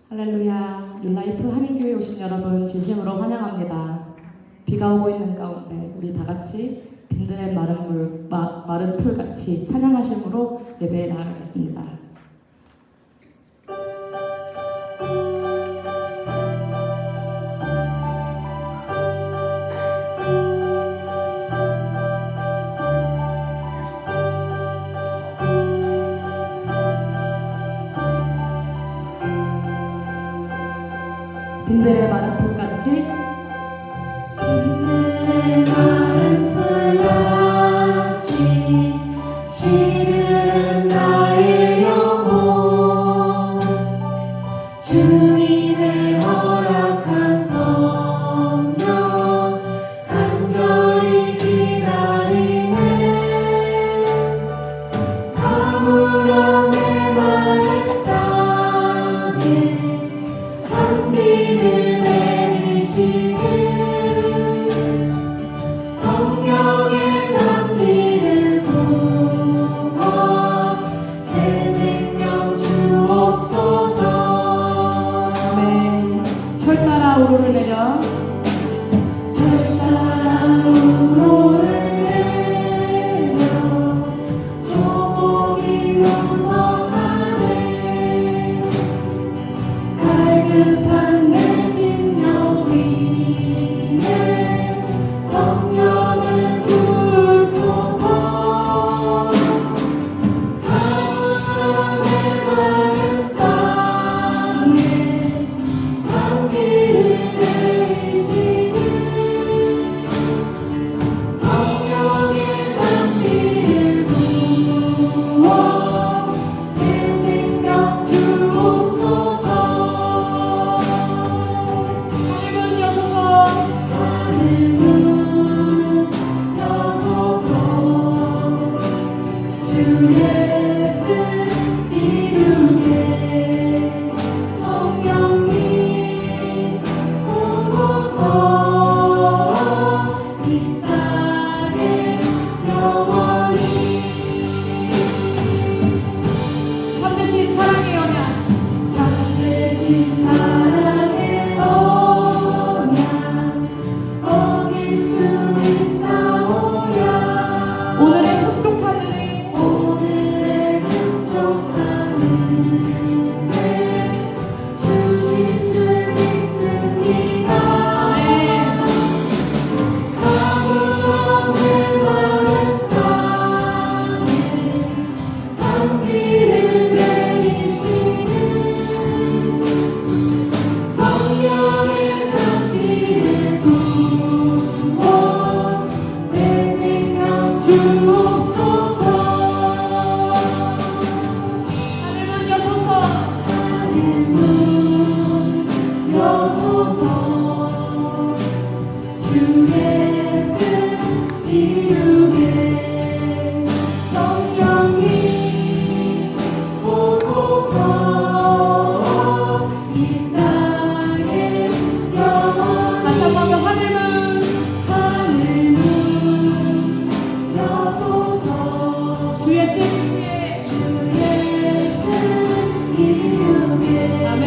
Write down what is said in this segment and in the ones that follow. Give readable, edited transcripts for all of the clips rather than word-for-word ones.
할렐루야, 뉴라이프 한인교회 오신 여러분 진심으로 환영합니다. 비가 오고 있는 가운데 우리 다 같이 빈들의 마른 풀같이 찬양하심으로 예배에 나아가겠습니다. 빈들의 마른 풀같이 빈들의 마른 풀같이 시들은 나의 영혼 주님의 허락한 성령 간절히 기다리네 가물어 메마른 땅에 단비를 내리시는 성령의 단비를 부어 새 생명 주옵소서. 아멘. 철 따라 우로를 내려 철 따라 우로를 내려 조목이 우성하네 갈급한 내 심령 위에 성령을 부으소서 가물어 메마른 땅에 단비를 내리시듯 성령의 단비를 부어 새 생명 주옵소서. 하늘문 여소서 하늘문 여소서 주의 뜻 이루게 성령님 오소서 이 땅에 영원히 참되신 사랑의 언약 참되신 사랑의 언약 어길 수 있사오랴 오늘의 흡족하늘을 오늘의 흡족한 은혜 주실 줄 믿습니다. 가물어 메마른 땅에 단비를 내리시는 성령의 단비를 부어 새 생명 주옵소서. 하늘문 여소서 하늘문 여소서 주의 뜻 이루게 성령님 오소서 이 땅에 영원히 다시 한번 더 하늘문 하늘문 여소서 주의 뜻 위에 주의 뜻 이루게 아멘.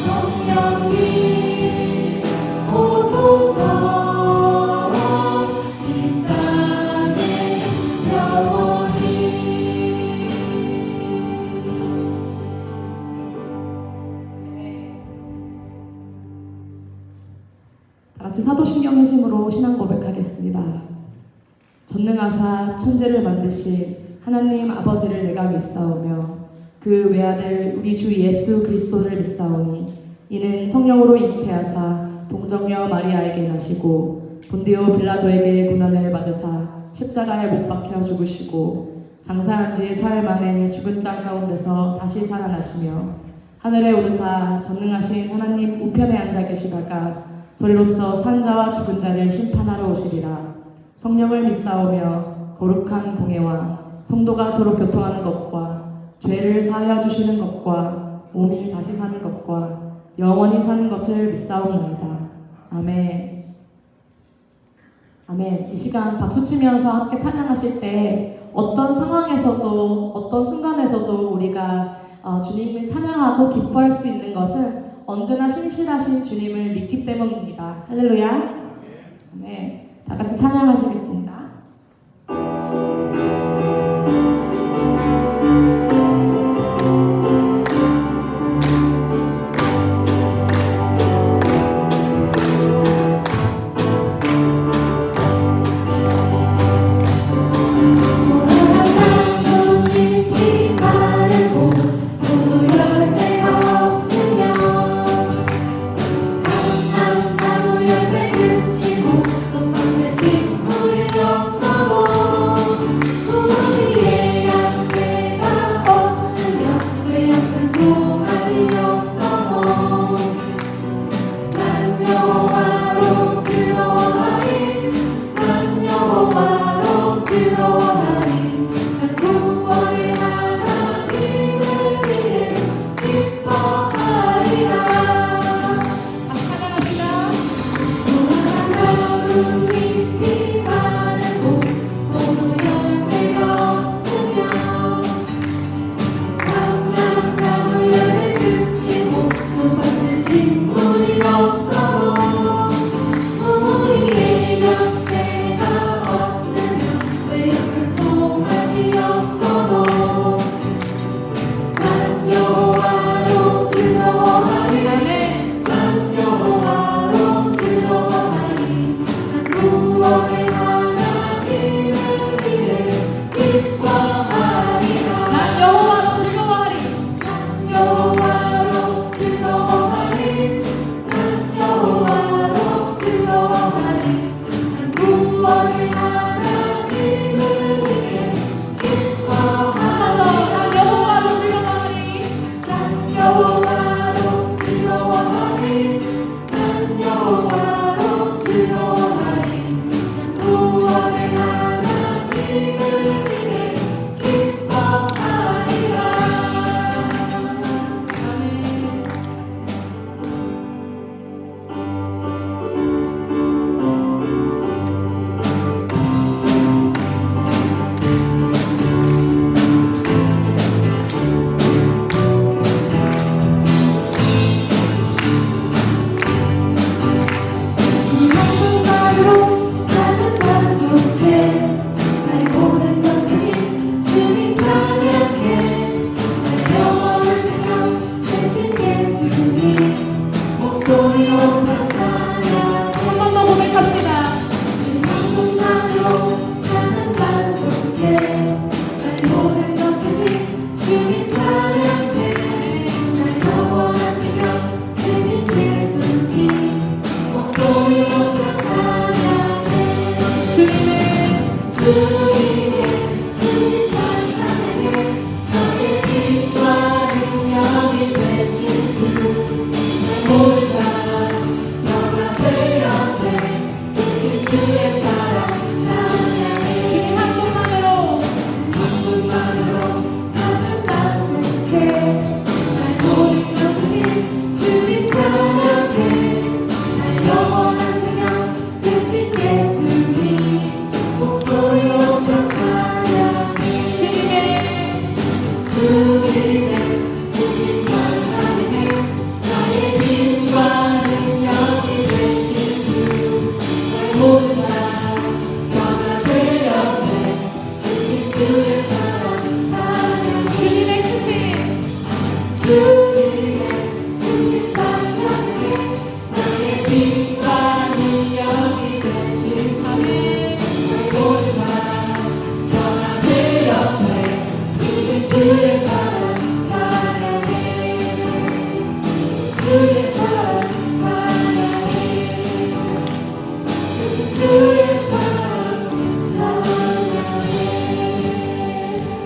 성령님 오소서 이 땅에 영원히 다 같이 사도신경 회심으로 신앙 고백하겠습니다. 전능하사 천지를 만드신 하나님 아버지를 내가 믿사오며 그 외아들 우리 주 예수 그리스도를 믿사오니 이는 성령으로 잉태하사 동정녀 마리아에게 나시고 본디오 빌라도에게 고난을 받으사 십자가에 못 박혀 죽으시고 장사한 지 사흘 만에 죽은 자 가운데서 다시 살아나시며 하늘에 오르사 전능하신 하나님 우편에 앉아 계시다가 저리로서 산 자와 죽은 자를 심판하러 오시리라. 성령을 믿사오며 거룩한 공예와 성도가 서로 교통하는 것과 죄를 사하여 주시는 것과 몸이 다시 사는 것과 영원히 사는 것을 믿사옵나이다. 아멘. 아멘. 이 시간 박수 치면서 함께 찬양하실 때 어떤 상황에서도 어떤 순간에서도 우리가 주님을 찬양하고 기뻐할 수 있는 것은 언제나 신실하신 주님을 믿기 때문입니다. 할렐루야. 네, 다 같이 찬양하시겠습니다.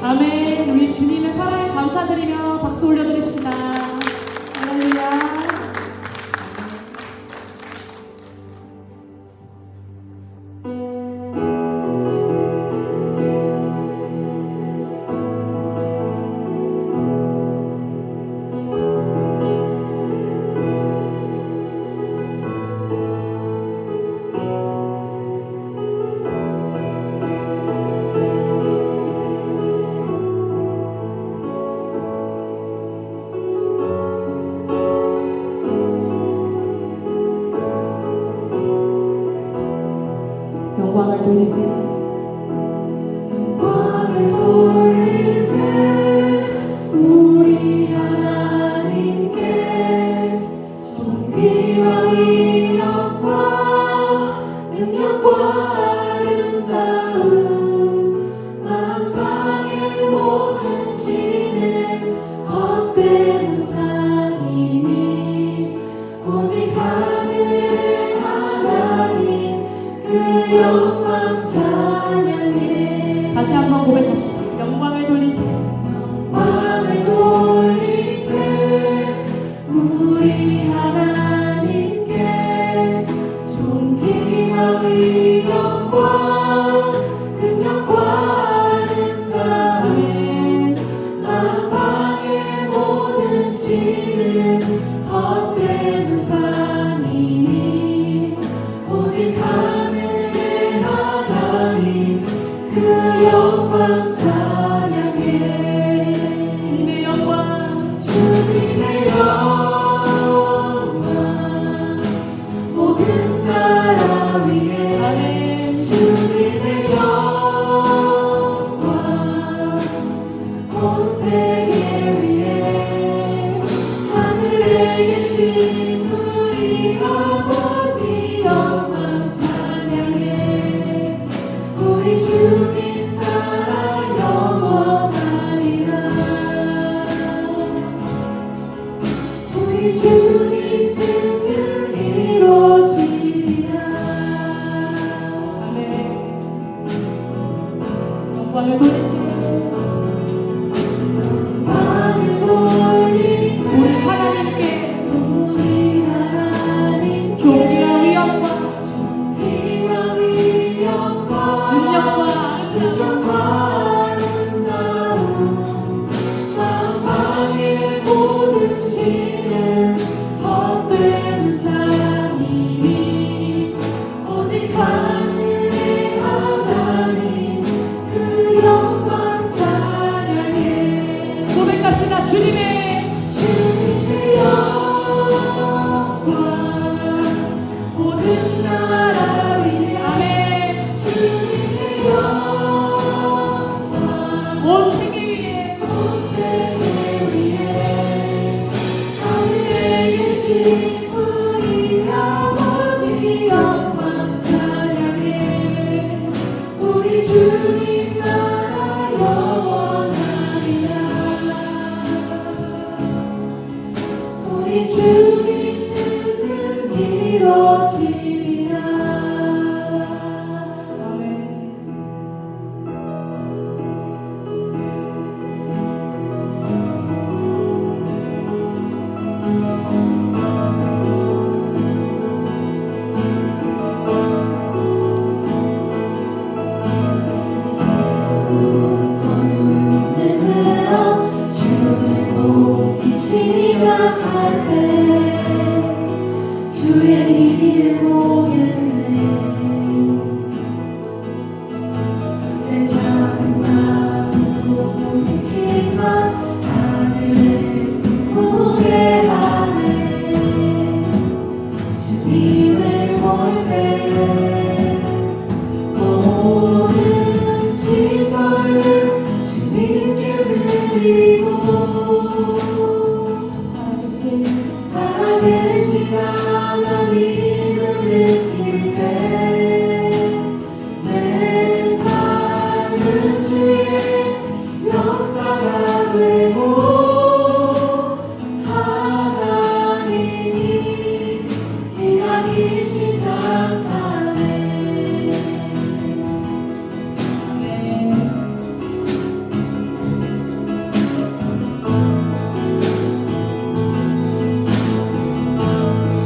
아멘. 우리 주님의 사랑에 감사드리며 박수 올려드립시다. 할렐루야. 영광을 돌리세. 영광을 돌리세. 우리 하나님께 존귀와 위엄과 능력과 아름다움 만방의 모든 신은 헛된 우상이니 오직 하늘의 하나님 그 영광 찬양해. 다시 한번 고백합시다. 영광을 돌리세. 영광을 돌리세. 우리 하나님께 존귀와 위엄과 능력과 아름다움 만방의 모든 신은 헛된 우상이니 오직 하늘의 하나님 그 영광 찬양해. 주님의 영광 주님의 영광 모든 나라 위에 아멘. 주님의 영광 온 세계 위에 하늘에 계신 우리 아버지 영광 찬양해. 우리 주님 나라 영원하리라. 저희 주님 뜻은 이루어지리라. 아멘. 영광을 돌리세. 영광을 돌리세. 우리 하나님께 우리 하나님 존귀와 위엄과 존귀와 위엄과 능력과 능력과 아름다움 만방의 모든 신은 헛된 우상이니 오직 하늘의 하나님 그 영광 찬양해. 고백합시다. 주님의 영광 모든 나라 위에 아멘. 주님의 영광 온 세계 위에 온 세계 위에 하늘에 계신 우리 아버지 영광 찬양해. 우리 주님 나라 영원하리라. 우리 주님 뜻은 이루어지리라. 아멘. 눈을 들어 주를 보기 시작할 때 주의 일을 보겠네. 내 작은 마음 돌이키서 하늘을 보게 하네. 주님을 볼 때 모든 시선을 주님께 드리고 살아계신 하나님을 느낄 때 내 삶은 주의 역사가 되고 하나님이 일하기 시작하네.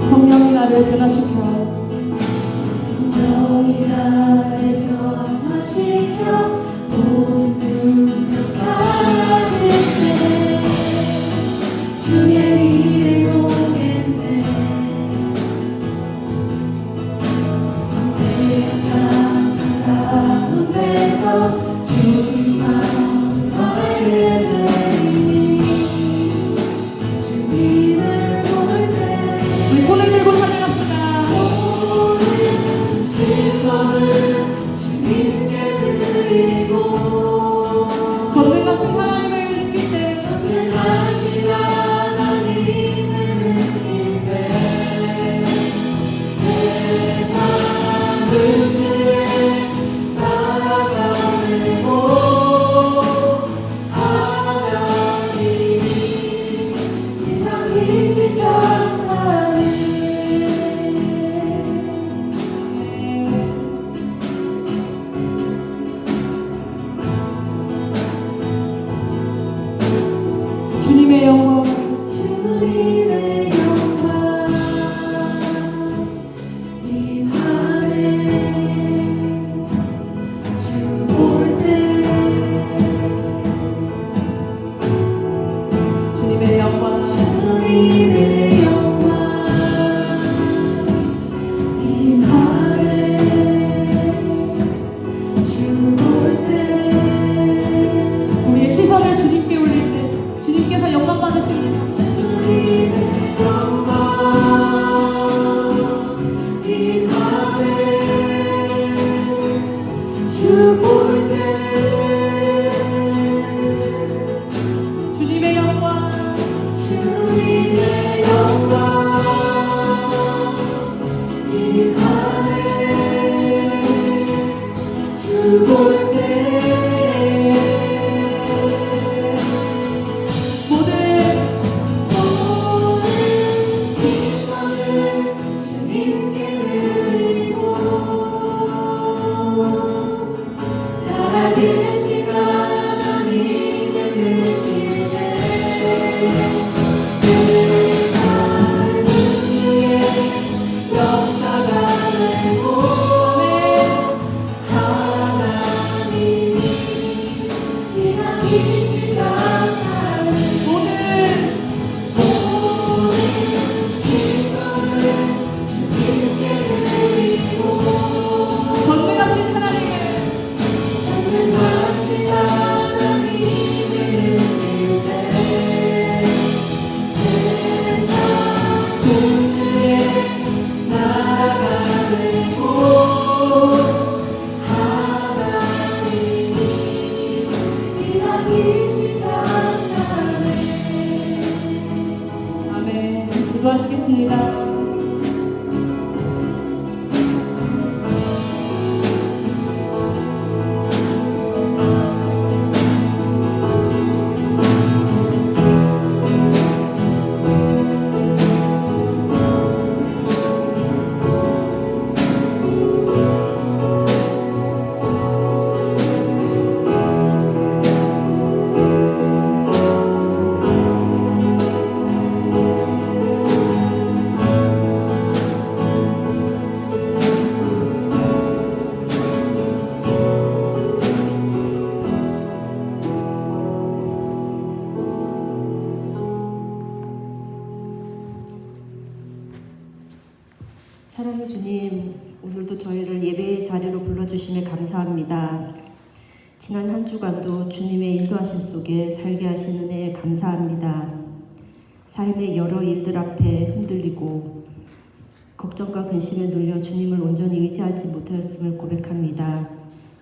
성령이 나를 변화시켜 성령이 나를 변화시켜 모든 두려움 사라질 때 주의 일을 보겠네. 광대한 가운데서 주님만 알게 되니 주님을 볼 때 우리 손을 들고 찬양합시다. 시작하네. 주님의 영광 주님의 영광 임하네. 주 볼 때 주님의 영광 주님의 영광 임하네. 주 볼 때 우리의 시선을 주님께 올릴 때 주님께서 영광 받으십니다. 주님의 영광 임하네. 주 볼 때 주님의 영광 주님의 영광 임하네. 주 볼 때 모든 시선을 주님께 드리고 살아계신 하나님을 느낄 때 그 삶은 주의 역사가 되고 하나님이 일하기 시작하는 모든 시선을 주님께 드리고 전능하신 하나님을 전능하신 하나님을 느낄 때 세상 구주의 나라가 되고 하나님이 일하기 시작하네. 아멘. 기도하시겠습니다. 사랑의 주님, 오늘도 저희를 예배의 자리로 불러주심에 감사합니다. 지난 한 주간도 주님의 인도하심 속에 살게 하신 은혜에 감사합니다. 삶의 여러 일들 앞에 흔들리고 걱정과 근심에 눌려 주님을 온전히 의지하지 못하였음을 고백합니다.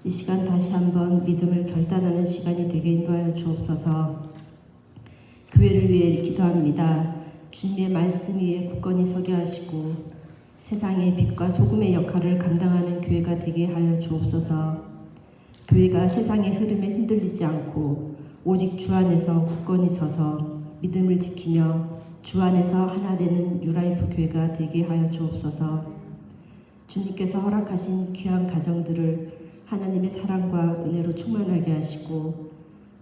이 시간 다시 한번 믿음을 결단하는 시간이 되게 인도하여 주옵소서. 교회를 위해 기도합니다. 주님의 말씀 위에 굳건히 서게 하시고 세상의 빛과 소금의 역할을 감당하는 교회가 되게 하여 주옵소서. 교회가 세상의 흐름에 흔들리지 않고 오직 주 안에서 굳건히 서서 믿음을 지키며 주 안에서 하나 되는 뉴라이프 교회가 되게 하여 주옵소서. 주님께서 허락하신 귀한 가정들을 하나님의 사랑과 은혜로 충만하게 하시고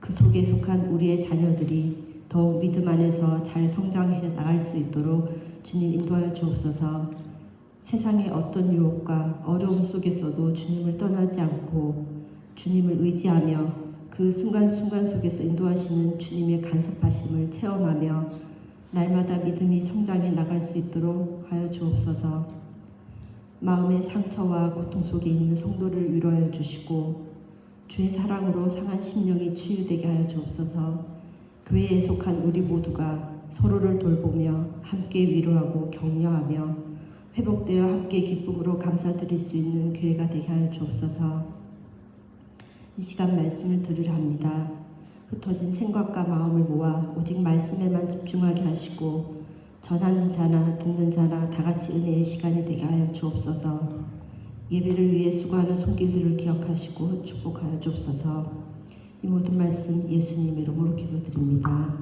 그 속에 속한 우리의 자녀들이 더욱 믿음 안에서 잘 성장해 나갈 수 있도록 주님 인도하여 주옵소서. 세상의 어떤 유혹과 어려움 속에서도 주님을 떠나지 않고 주님을 의지하며 그 순간순간 속에서 인도하시는 주님의 간섭하심을 체험하며 날마다 믿음이 성장해 나갈 수 있도록 하여 주옵소서. 마음의 상처와 고통 속에 있는 성도를 위로하여 주시고 주의 사랑으로 상한 심령이 치유되게 하여 주옵소서. 교회에 속한 우리 모두가 서로를 돌보며 함께 위로하고 격려하며 회복되어 함께 기쁨으로 감사드릴 수 있는 교회가 되게 하여 주옵소서. 이 시간 말씀을 들으려 합니다. 흩어진 생각과 마음을 모아 오직 말씀에만 집중하게 하시고 전하는 자나 듣는 자나 다 같이 은혜의 시간이 되게 하여 주옵소서. 예배를 위해 수고하는 손길들을 기억하시고 축복하여 주옵소서. 이 모든 말씀 예수님 이름으로 기도드립니다.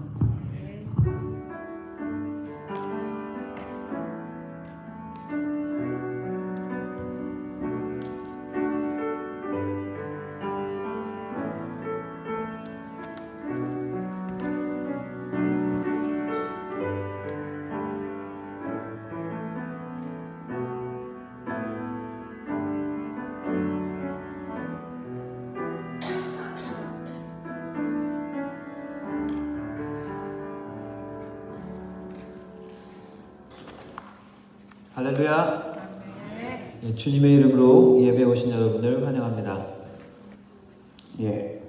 할렐루야. 예, 주님의 이름으로 예배 오신 여러분을 환영합니다. 예,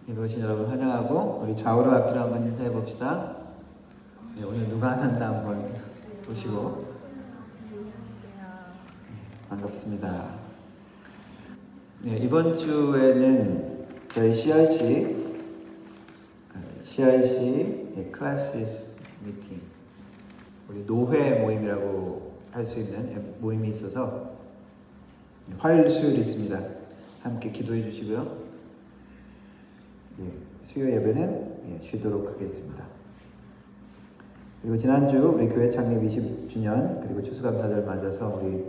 예배 오신 여러분 환영하고 우리 좌우로 앞뒤로 한번 인사해 봅시다. 예, 오늘 누가 하나 한번 보시고 반갑습니다. 네, 이번 주에는 저희 CIC 클래시스 미팅, 우리 노회 모임이라고 할 수 있는 모임이 있어서 화요일, 수요일 있습니다. 함께 기도해 주시고요. 예, 수요 예배는 쉬도록 하겠습니다. 그리고 지난주 우리 교회 창립 20주년 그리고 추수감사절 맞아서 우리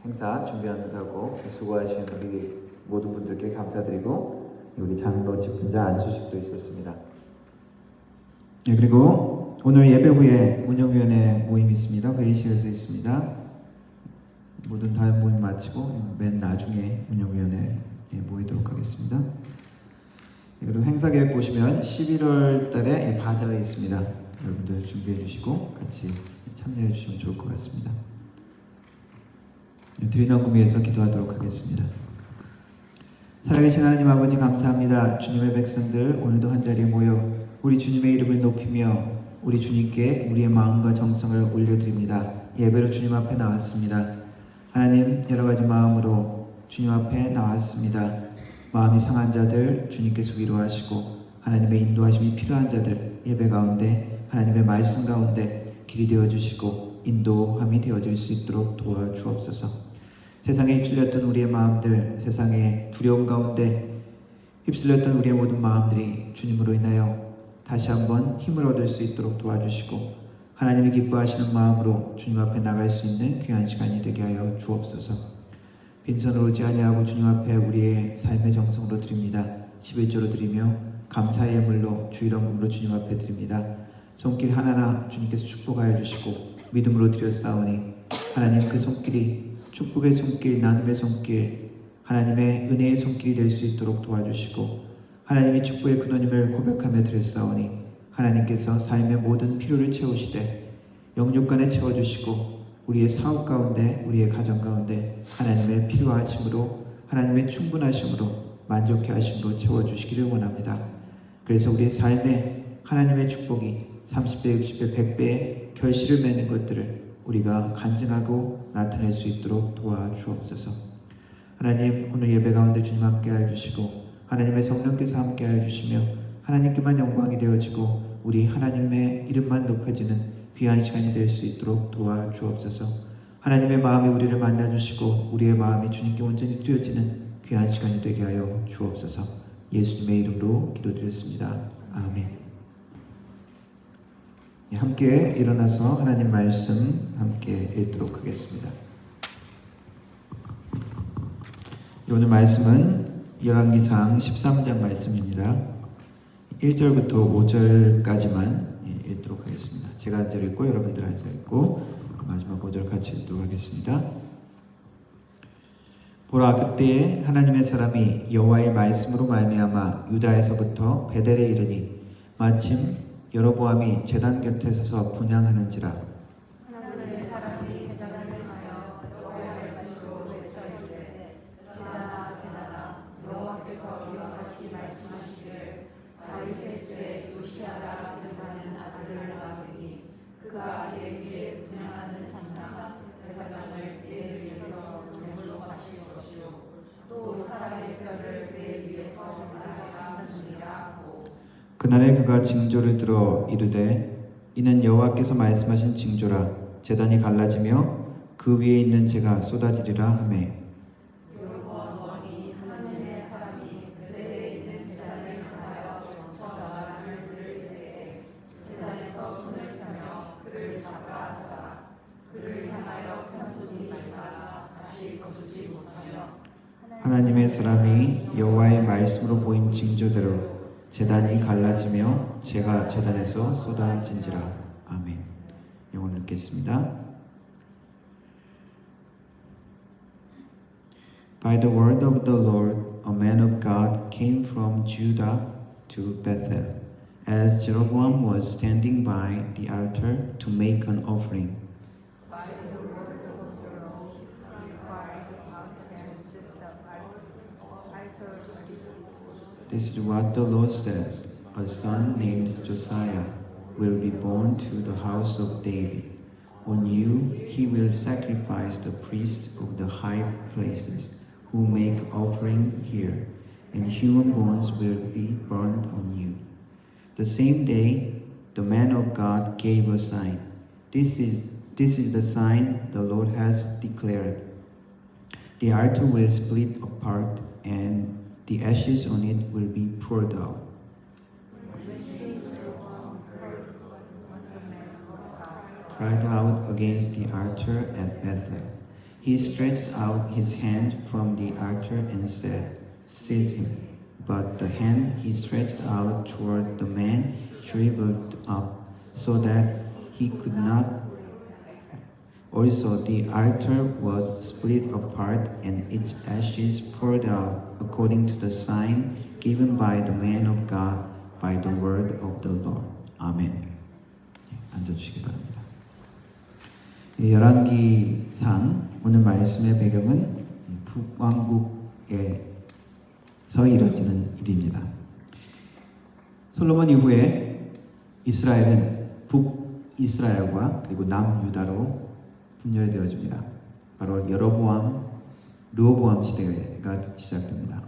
행사 준비하느라고 수고하신 우리 모든 분들께 감사드리고 우리 장로 집훈자 안수식도 있었습니다. 예, 그리고 오늘 예배 후에 운영위원회 모임이 있습니다. 회의실에서 있습니다. 모든 다른 모임 마치고 맨 나중에 운영위원회 모이도록 하겠습니다. 예, 그리고 행사 계획 보시면 11월 달에 바자회 있습니다. 여러분들 준비해 주시고 같이 참여해 주시면 좋을 것 같습니다. 드리는 구미에서 기도하도록 하겠습니다. 살아계신 하나님 아버지 감사합니다. 주님의 백성들 오늘도 한자리에 모여 우리 주님의 이름을 높이며 우리 주님께 우리의 마음과 정성을 올려드립니다. 예배로 주님 앞에 나왔습니다. 하나님 여러 가지 마음으로 주님 앞에 나왔습니다. 마음이 상한 자들 주님께서 위로하시고 하나님의 인도하심이 필요한 자들 예배 가운데 하나님의 말씀 가운데 길이 되어주시고 인도함이 되어질 수 있도록 도와주옵소서. 세상에 휩쓸렸던 우리의 마음들, 세상의 두려움 가운데 휩쓸렸던 우리의 모든 마음들이 주님으로 인하여 다시 한번 힘을 얻을 수 있도록 도와주시고 하나님이 기뻐하시는 마음으로 주님 앞에 나갈 수 있는 귀한 시간이 되게 하여 주옵소서. 빈손으로 오지 아니하고 주님 앞에 우리의 삶의 정성으로 드립니다. 11조로 드리며 감사의 예물로 주일원금으로 주님 앞에 드립니다. 손길 하나하나 주님께서 축복하여 주시고 믿음으로 드렸사오니 하나님 그 손길이 축복의 손길, 나눔의 손길, 하나님의 은혜의 손길이 될 수 있도록 도와주시고 하나님이 축복의 근원임을 고백하며 드렸사오니 하나님께서 삶의 모든 필요를 채우시되 영육간에 채워주시고 우리의 사업 가운데 우리의 가정 가운데 하나님의 필요하심으로 하나님의 충분하심으로 만족해 하심으로 채워주시기를 원합니다. 그래서 우리의 삶에 하나님의 축복이 30배, 60배, 100배의 결실을 맺는 것들을 우리가 간증하고 나타낼 수 있도록 도와주옵소서. 하나님 오늘 예배 가운데 주님 함께하여 주시고 하나님의 성령께서 함께하여 주시며 하나님께만 영광이 되어지고 우리 하나님의 이름만 높여지는 귀한 시간이 될 수 있도록 도와주옵소서. 하나님의 마음이 우리를 만나주시고 우리의 마음이 주님께 온전히 드려지는 귀한 시간이 되게 하여 주옵소서. 예수님의 이름으로 기도드렸습니다. 아멘. 함께 일어나서 하나님 말씀 함께 읽도록 하겠습니다. 오늘 말씀은 열왕기상 13장 말씀입니다. 1절부터 5절까지만 읽도록 하겠습니다. 제가 한 절 읽고 여러분들 한 절 읽고 마지막 5절 같이 읽도록 하겠습니다. 보라, 그때에 하나님의 사람이 여호와의 말씀으로 말미암아 유다에서부터 베델에 이르니 마침 여로보암이 제단 곁에 서서 분향하는지라. 하나님의 사람이 제단을 향하여 여호와의 말씀으로 외쳐 이르되 제단아 제단아 여호와께서 이와 같이 말씀하시기를 다윗의 집에 요시아라 이름하는 아들을 낳으리니 그가 내게 분향하는 산당 제사장을 내 위에서 제물로 바칠 것이요 또 사람의 뼈를 내 위에서 나라가 하느니라 하고 그날에 그가 징조를 들어 이르되 이는 여호와께서 말씀하신 징조라. 제단이 갈라지며 그 위에 있는 재가 쏟아지리라 하매 여로보암 왕이 하나님의 사람이 베델에 있는 제단을 향하여 저주하는 그를 때에 제단에서 손을 펴며 그를 잡아 하더라. 그를 향하여 편 손이 나가 다시 거두지 못하며 하나님의 사람이 여호와의 말씀으로 보인 징조대로 제단이 갈라지며 재가 제단에서 쏟아진지라. 아멘. 영혼 읽겠습니다. By the word of the Lord, a man of God came from Judah to Bethel, as Jeroboam was standing by the altar to make an offering. by the word of the law, purified us against the altar pieces. This is what the Lord says. A son named Josiah will be born to the house of David. On you he will sacrifice the priests of the high places who make offering here, and human bones will be burned on you. The same day the man of God gave a sign. This is the sign the Lord has declared. The altar will split apart, and the ashes on it will be poured out. Cried out against the altar at Bethel. He stretched out his hand from the altar and said, "Seize him." But the hand he stretched out toward the man shriveled up so that he could not. Also the altar was split apart and its ashes poured out according to the sign given by the man of God by the word of the Lord. Amen. 앉아주시기 바랍니다. 열왕기상 오늘 말씀의 배경은 북왕국에서 이뤄지는 일입니다. 솔로몬 이후에 이스라엘은 북이스라엘과 그리고 남유다로 분열되어집니다. 바로 여로보암, 르호보암 시대가 시작됩니다.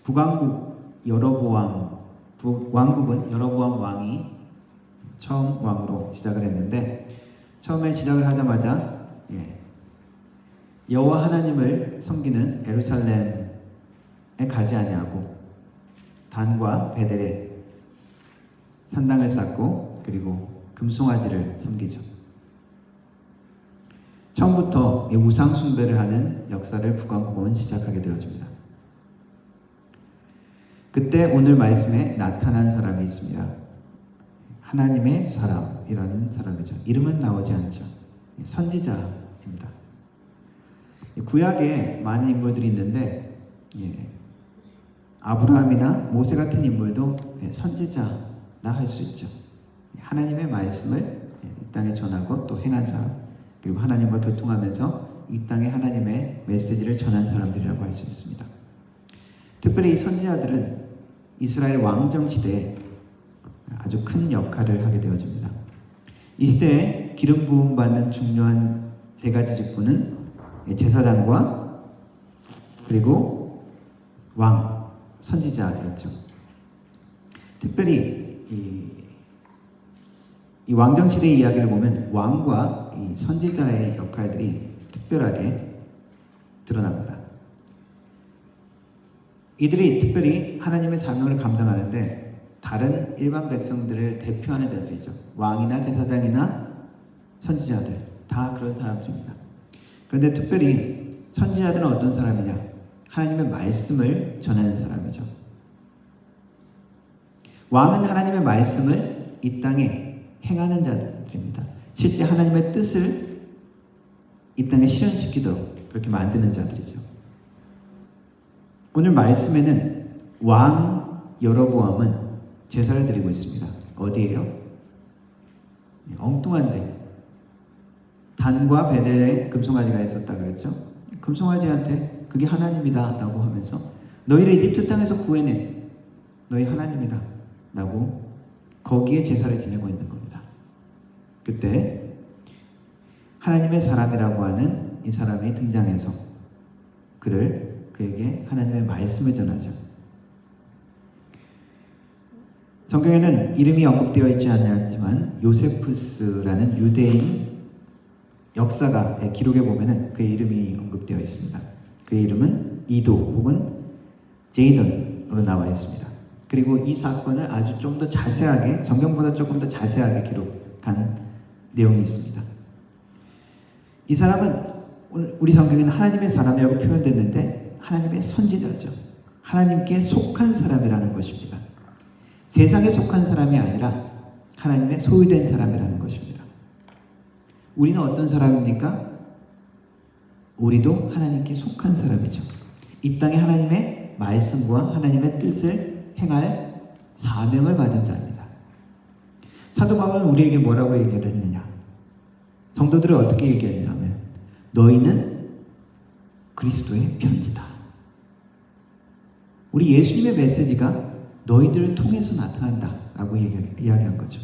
왕국은 여로보암 왕이 처음 왕으로 시작을 했는데 처음에 시작을 하자마자 여호와 하나님을 섬기는 예루살렘에 가지 아니하고 단과 베델에 산당을 쌓고 그리고 금송아지를 섬기죠. 처음부터 우상 숭배를 하는 역사를 북왕국은 시작하게 되어집니다. 그때 오늘 말씀에 나타난 사람이 있습니다. 하나님의 사람이라는 사람이죠. 이름은 나오지 않죠. 선지자입니다. 구약에 많은 인물들이 있는데 아브라함이나 모세 같은 인물도 선지자라 할 수 있죠. 하나님의 말씀을 이 땅에 전하고 또 행한 사람, 그리고 하나님과 교통하면서 이 땅에 하나님의 메시지를 전한 사람들이라고 할 수 있습니다. 특별히 이 선지자들은 이스라엘 왕정 시대에 아주 큰 역할을 하게 되어집니다. 이 시대에 기름 부음 받는 중요한 세 가지 직분은 제사장과 그리고 왕, 선지자였죠. 특별히 이 왕정 시대의 이야기를 보면 왕과 이 선지자의 역할들이 특별하게 드러납니다. 이들이 특별히 하나님의 사명을 감당하는데 다른 일반 백성들을 대표하는 자들이죠. 왕이나 제사장이나 선지자들 다 그런 사람들입니다. 그런데 특별히 선지자들은 어떤 사람이냐? 하나님의 말씀을 전하는 사람이죠. 왕은 하나님의 말씀을 이 땅에 행하는 자들입니다. 실제 하나님의 뜻을 이 땅에 실현시키도록 그렇게 만드는 자들이죠. 오늘 말씀에는 왕 여로보암은 제사를 드리고 있습니다. 어디에요? 엉뚱한데 단과 베델에 금송아지가 있었다 그랬죠. 금송아지한테 그게 하나님이다 라고 하면서 너희를 이집트 땅에서 구해낸 너희 하나님이다 라고 거기에 제사를 지내고 있는 겁니다. 그때 하나님의 사람이라고 하는 이 사람이 등장해서 그에게 하나님의 말씀을 전하죠. 성경에는 이름이 언급되어 있지 않지만 요세푸스라는 유대인 역사가 기록에 보면은 그의 이름이 언급되어 있습니다. 그의 이름은 이도 혹은 제이던으로 나와 있습니다. 그리고 이 사건을 아주 좀 더 자세하게 성경보다 조금 더 자세하게 기록한 내용이 있습니다. 이 사람은 우리 성경에는 하나님의 사람이라고 표현됐는데 하나님의 선지자죠. 하나님께 속한 사람이라는 것입니다. 세상에 속한 사람이 아니라 하나님의 소유된 사람이라는 것입니다. 우리는 어떤 사람입니까? 우리도 하나님께 속한 사람이죠. 이 땅에 하나님의 말씀과 하나님의 뜻을 행할 사명을 받은 자입니다. 사도 바울은 우리에게 뭐라고 얘기를 했느냐? 성도들을 어떻게 얘기했냐면 너희는 그리스도의 편지다. 우리 예수님의 메시지가 너희들을 통해서 나타난다 라고 이야기한 거죠.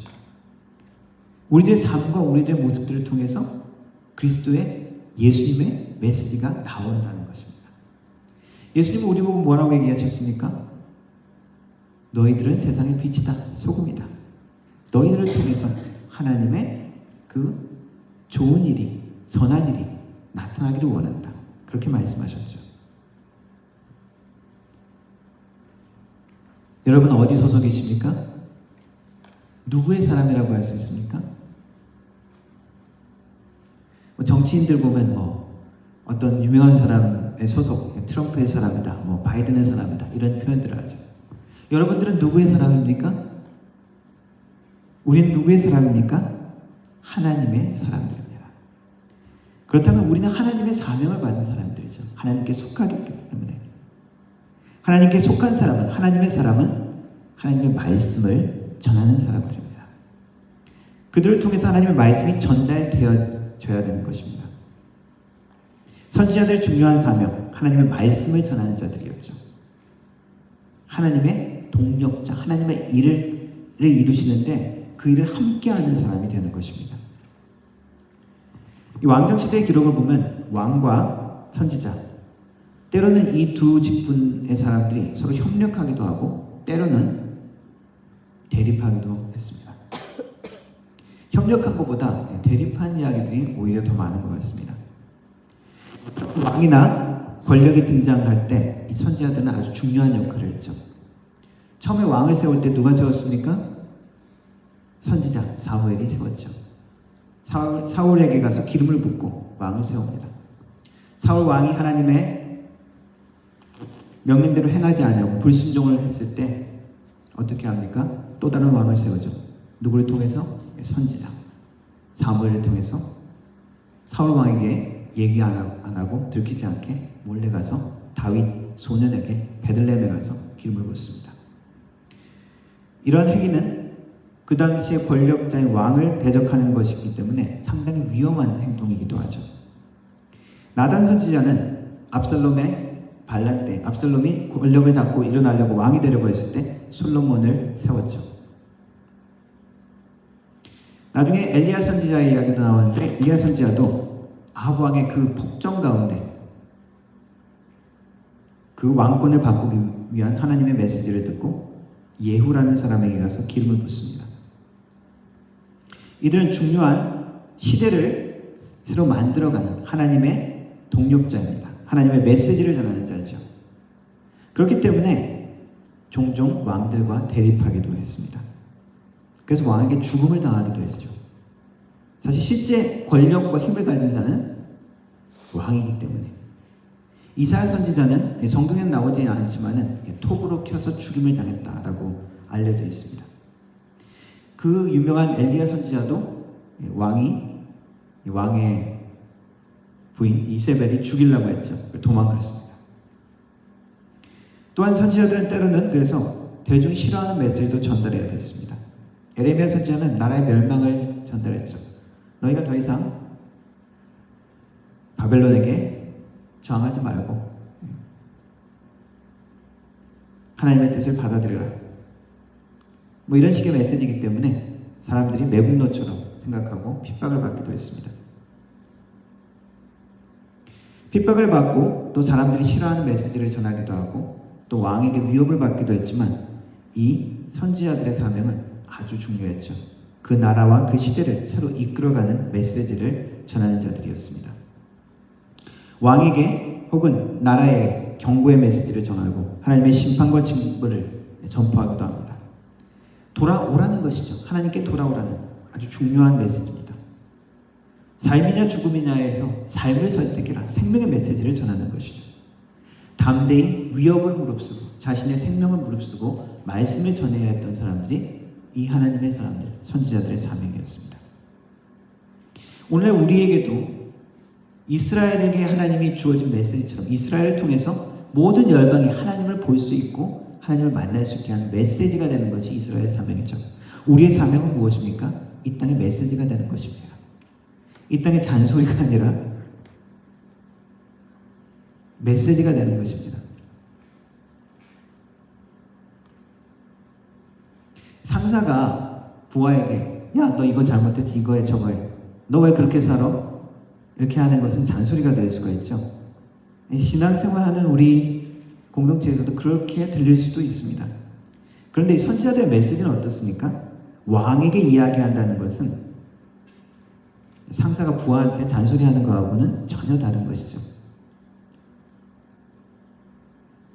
우리들의 삶과 우리들의 모습들을 통해서 그리스도의 예수님의 메시지가 나온다는 것입니다. 예수님은 우리 보고 뭐라고 얘기하셨습니까? 너희들은 세상의 빛이다, 소금이다. 너희들을 통해서 하나님의 그 좋은 일이, 선한 일이 나타나기를 원한다. 그렇게 말씀하셨죠. 여러분 어디 소속이십니까? 누구의 사람이라고 할 수 있습니까? 정치인들 보면 어떤 유명한 사람의 소속, 트럼프의 사람이다, 바이든의 사람이다 이런 표현들을 하죠. 여러분들은 누구의 사람입니까? 우리는 누구의 사람입니까? 하나님의 사람들입니다. 그렇다면 우리는 하나님의 사명을 받은 사람들이죠. 하나님께 속하기 때문에. 하나님께 속한 사람은, 하나님의 사람은 하나님의 말씀을 전하는 사람들입니다. 그들을 통해서 하나님의 말씀이 전달되어져야 되는 것입니다. 선지자들의 중요한 사명, 하나님의 말씀을 전하는 자들이었죠. 하나님의 동력자, 하나님의 일을 이루시는데 그 일을 함께하는 사람이 되는 것입니다. 이 왕정시대의 기록을 보면 왕과 선지자, 때로는 이 두 직분의 사람들이 서로 협력하기도 하고 때로는 대립하기도 했습니다. 협력한 것보다 대립한 이야기들이 오히려 더 많은 것 같습니다. 왕이나 권력이 등장할 때 이 선지자들은 아주 중요한 역할을 했죠. 처음에 왕을 세울 때 누가 세웠습니까? 선지자 사무엘이 세웠죠. 사울에게 가서 기름을 붓고 왕을 세웁니다. 사울 왕이 하나님의 명령대로 행하지 않냐고 불순종을 했을 때 어떻게 합니까? 또 다른 왕을 세우죠. 누구를 통해서? 선지자 사무엘을 통해서 사울 왕에게 얘기 안 하고 들키지 않게 몰래 가서 다윗 소년에게 베들레헴에 가서 기름을 붓습니다. 이러한 행위는 그 당시의 권력자인 왕을 대적하는 것이기 때문에 상당히 위험한 행동이기도 하죠. 나단 선지자는 압살롬의 반란 때 압살롬이 권력을 잡고 일어나려고 왕이 되려고 했을 때 솔로몬을 세웠죠. 나중에 엘리야 선지자의 이야기도 나오는데 엘리야 선지자도 아합 왕의 그 폭정 가운데 그 왕권을 바꾸기 위한 하나님의 메시지를 듣고 예후라는 사람에게 가서 기름을 붓습니다. 이들은 중요한 시대를 새로 만들어가는 하나님의 동력자입니다. 하나님의 메시지를 전하는 자죠. 그렇기 때문에 종종 왕들과 대립하기도 했습니다. 그래서 왕에게 죽음을 당하기도 했죠. 사실 실제 권력과 힘을 가진 자는 왕이기 때문에. 이사야 선지자는 성경에 나오지 않지만은 톱으로 켜서 죽임을 당했다라고 알려져 있습니다. 그 유명한 엘리야 선지자도 왕의 부인 이세벨이 죽이려고 했죠. 도망갔습니다. 또한 선지자들은 때로는 그래서 대중이 싫어하는 메시지도 전달해야 됐습니다. 에레미야 선지자는 나라의 멸망을 전달했죠. 너희가 더 이상 바벨론에게 저항하지 말고 하나님의 뜻을 받아들여라. 이런 식의 메시지이기 때문에 사람들이 매국노처럼 생각하고 핍박을 받기도 했습니다. 핍박을 받고 또 사람들이 싫어하는 메시지를 전하기도 하고 또 왕에게 위협을 받기도 했지만 이 선지자들의 사명은 아주 중요했죠. 그 나라와 그 시대를 새로 이끌어가는 메시지를 전하는 자들이었습니다. 왕에게 혹은 나라에 경고의 메시지를 전하고 하나님의 심판과 징벌을 전포하기도 합니다. 돌아오라는 것이죠. 하나님께 돌아오라는 아주 중요한 메시지입니다. 삶이냐 죽음이냐에서 삶을 선택해라. 생명의 메시지를 전하는 것이죠. 담대히 위협을 무릅쓰고 자신의 생명을 무릅쓰고 말씀을 전해야 했던 사람들이 이 하나님의 사람들, 선지자들의 사명이었습니다. 오늘 우리에게도 이스라엘에게 하나님이 주어진 메시지처럼 이스라엘을 통해서 모든 열방이 하나님을 볼 수 있고 하나님을 만날 수 있게 하는 메시지가 되는 것이 이스라엘의 사명이죠. 우리의 사명은 무엇입니까? 이 땅의 메시지가 되는 것입니다. 이 땅의 잔소리가 아니라 메시지가 되는 것입니다. 상사가 부하에게 야, 너 이거 잘못했지, 이거 해, 저거 해. 너 왜 그렇게 살아? 이렇게 하는 것은 잔소리가 될 수가 있죠. 신앙생활하는 우리 공동체에서도 그렇게 들릴 수도 있습니다. 그런데 이 선지자들의 메시지는 어떻습니까? 왕에게 이야기한다는 것은 상사가 부하한테 잔소리하는 것하고는 전혀 다른 것이죠.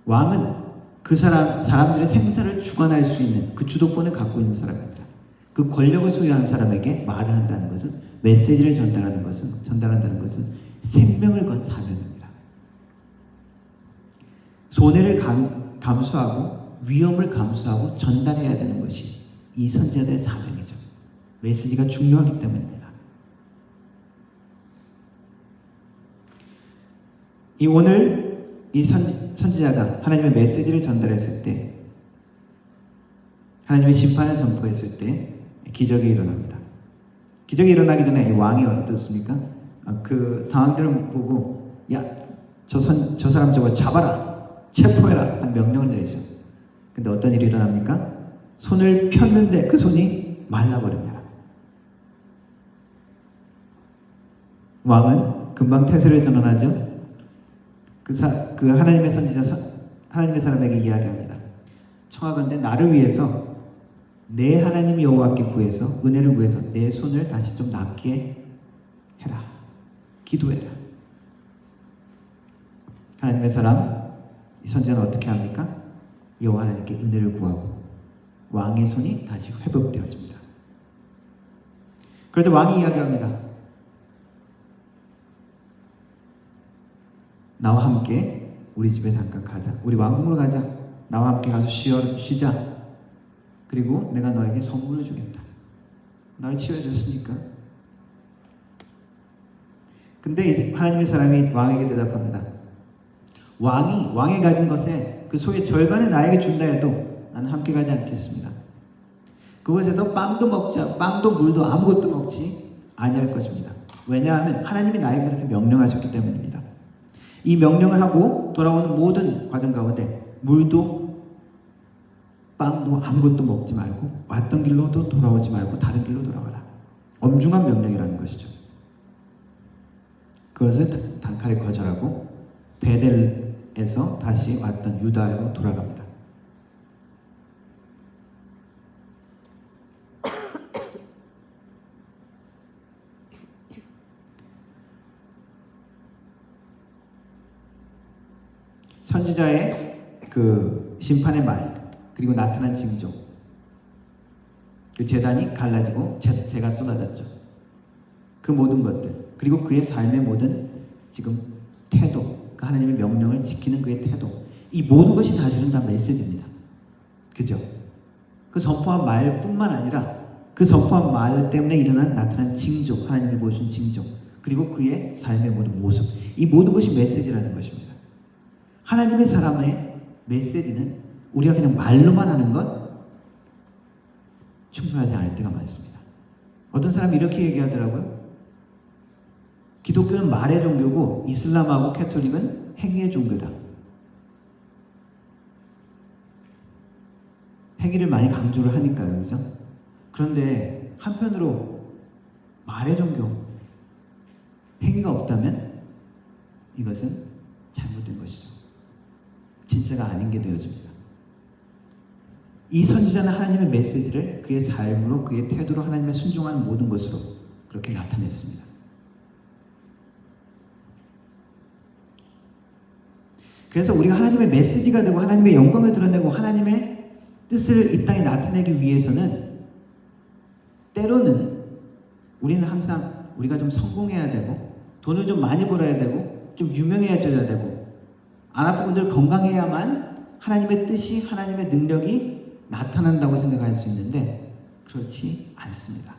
왕은 그 사람들의 생사를 주관할 수 있는 그 주도권을 갖고 있는 사람입니다. 그 권력을 소유한 사람에게 말을 한다는 것은, 메시지를 전달한다는 것은 생명을 건 사명입니다. 손해를 감수하고 위험을 감수하고 전달해야 되는 것이 이 선지자들의 사명이죠. 메시지가 중요하기 때문입니다. 오늘 이 선지자가 하나님의 메시지를 전달했을 때, 하나님의 심판을 선포했을 때 기적이 일어납니다. 기적이 일어나기 전에 이 왕이 어떻습니까? 그 상황들을 보고 야, 저 사람 저거 잡아라, 체포해라, 딱 명령을 내리죠. 근데 어떤 일이 일어납니까? 손을 폈는데 그 손이 말라버립니다. 왕은 금방 태세를 전환하죠. 그 하나님의 선지자, 하나님의 사람에게 이야기합니다. 청하건대 나를 위해서 내 하나님 여호와께 구해서, 은혜를 구해서 내 손을 다시 좀 낫게 해라. 기도해라. 하나님의 사람, 이 선지자는 어떻게 합니까? 여호와 하나님께 은혜를 구하고 왕의 손이 다시 회복되어집니다. 그래도 왕이 이야기합니다. 나와 함께 우리 집에 잠깐 가자. 우리 왕궁으로 가자. 나와 함께 가서 쉬자. 그리고 내가 너에게 선물을 주겠다. 나를 치유해줬으니까. 근데 이제 하나님의 사람이 왕에게 대답합니다. 왕이 가진 것에 그 속의 절반을 나에게 준다 해도 나는 함께 가지 않겠습니다. 그곳에서 빵도 물도 아무것도 먹지 아니할 것입니다. 왜냐하면 하나님이 나에게 그렇게 명령하셨기 때문입니다. 이 명령을 하고 돌아오는 모든 과정 가운데 물도 빵도 아무것도 먹지 말고 왔던 길로도 돌아오지 말고 다른 길로 돌아가라. 엄중한 명령이라는 것이죠. 그것을 단칼에 거절하고 베델에서 다시 왔던 유다로 돌아갑니다. 선지자의 그 심판의 말, 그리고 나타난 징조, 그 제단이 갈라지고 재가 쏟아졌죠. 그 모든 것들, 그리고 그의 삶의 모든 지금 태도, 그 하나님의 명령을 지키는 그의 태도, 이 모든 것이 사실은 다 메시지입니다. 그죠? 그 선포한 말뿐만 아니라 그 선포한 말 때문에 나타난 징조, 하나님이 보여준 징조, 그리고 그의 삶의 모든 모습, 이 모든 것이 메시지라는 것입니다. 하나님의 사람의 메시지는 우리가 그냥 말로만 하는 것 충분하지 않을 때가 많습니다. 어떤 사람이 이렇게 얘기하더라고요. 기독교는 말의 종교고 이슬람하고 캐톨릭은 행위의 종교다. 행위를 많이 강조를 하니까요. 그죠? 그런데 한편으로 말의 종교, 행위가 없다면 이것은 잘못된 것이죠. 진짜가 아닌 게 되어집니다. 이 선지자는 하나님의 메시지를 그의 삶으로, 그의 태도로, 하나님의 순종하는 모든 것으로 그렇게 나타냈습니다. 그래서 우리가 하나님의 메시지가 되고 하나님의 영광을 드러내고 하나님의 뜻을 이 땅에 나타내기 위해서는 때로는 우리는 항상 우리가 좀 성공해야 되고 돈을 좀 많이 벌어야 되고 좀 유명해져야 되고 안 아프고 늘 건강해야만 하나님의 뜻이, 하나님의 능력이 나타난다고 생각할 수 있는데 그렇지 않습니다.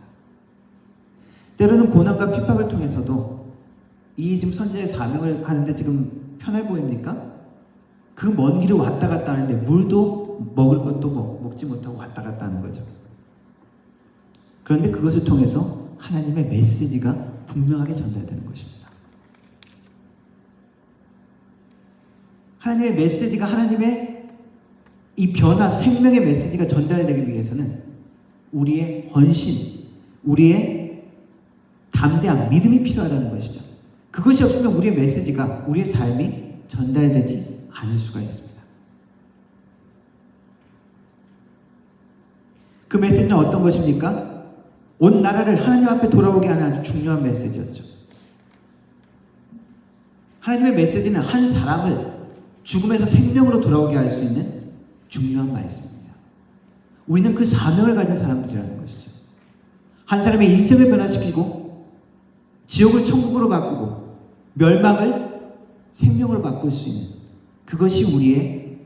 때로는 고난과 핍박을 통해서도 이 지금 선지자의 사명을 하는데 지금 편해 보입니까? 그 먼 길을 왔다 갔다 하는데 물도 먹을 것도 먹지 못하고 왔다 갔다 하는 거죠. 그런데 그것을 통해서 하나님의 메시지가 분명하게 전달되는 것입니다. 하나님의 메시지가, 하나님의 이 변화, 생명의 메시지가 전달되기 위해서는 우리의 헌신, 우리의 담대함, 믿음이 필요하다는 것이죠. 그것이 없으면 우리의 메시지가, 우리의 삶이 전달되지 않을 수가 있습니다. 그 메시지는 어떤 것입니까? 온 나라를 하나님 앞에 돌아오게 하는 아주 중요한 메시지였죠. 하나님의 메시지는 한 사람을 죽음에서 생명으로 돌아오게 할 수 있는 중요한 말씀입니다. 우리는 그 사명을 가진 사람들이라는 것이죠. 한 사람의 인생을 변화시키고 지옥을 천국으로 바꾸고 멸망을 생명으로 바꿀 수 있는, 그것이 우리의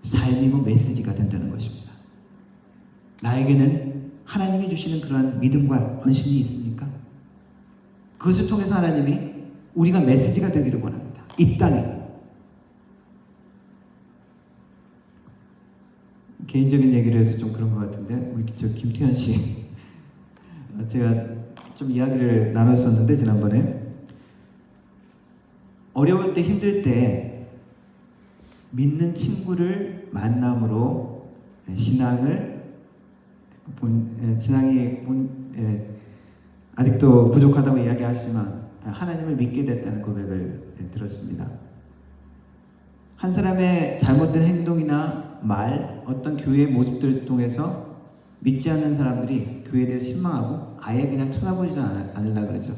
삶이고 메시지가 된다는 것입니다. 나에게는 하나님이 주시는 그러한 믿음과 헌신이 있습니까? 그것을 통해서 하나님이 우리가 메시지가 되기를 원합니다. 이 땅에. 개인적인 얘기를 해서 좀 그런 것 같은데, 우리 저 김태현 씨, 제가 좀 이야기를 나눴었는데 지난번에 어려울 때, 힘들 때 믿는 친구를 만남으로 신앙이 아직도 부족하다고 이야기하지만 하나님을 믿게 됐다는 고백을 들었습니다. 한 사람의 잘못된 행동이나 말, 어떤 교회의 모습들을 통해서 믿지 않는 사람들이 교회에 대해 실망하고 아예 그냥 쳐다보지도 않으려고 그러죠.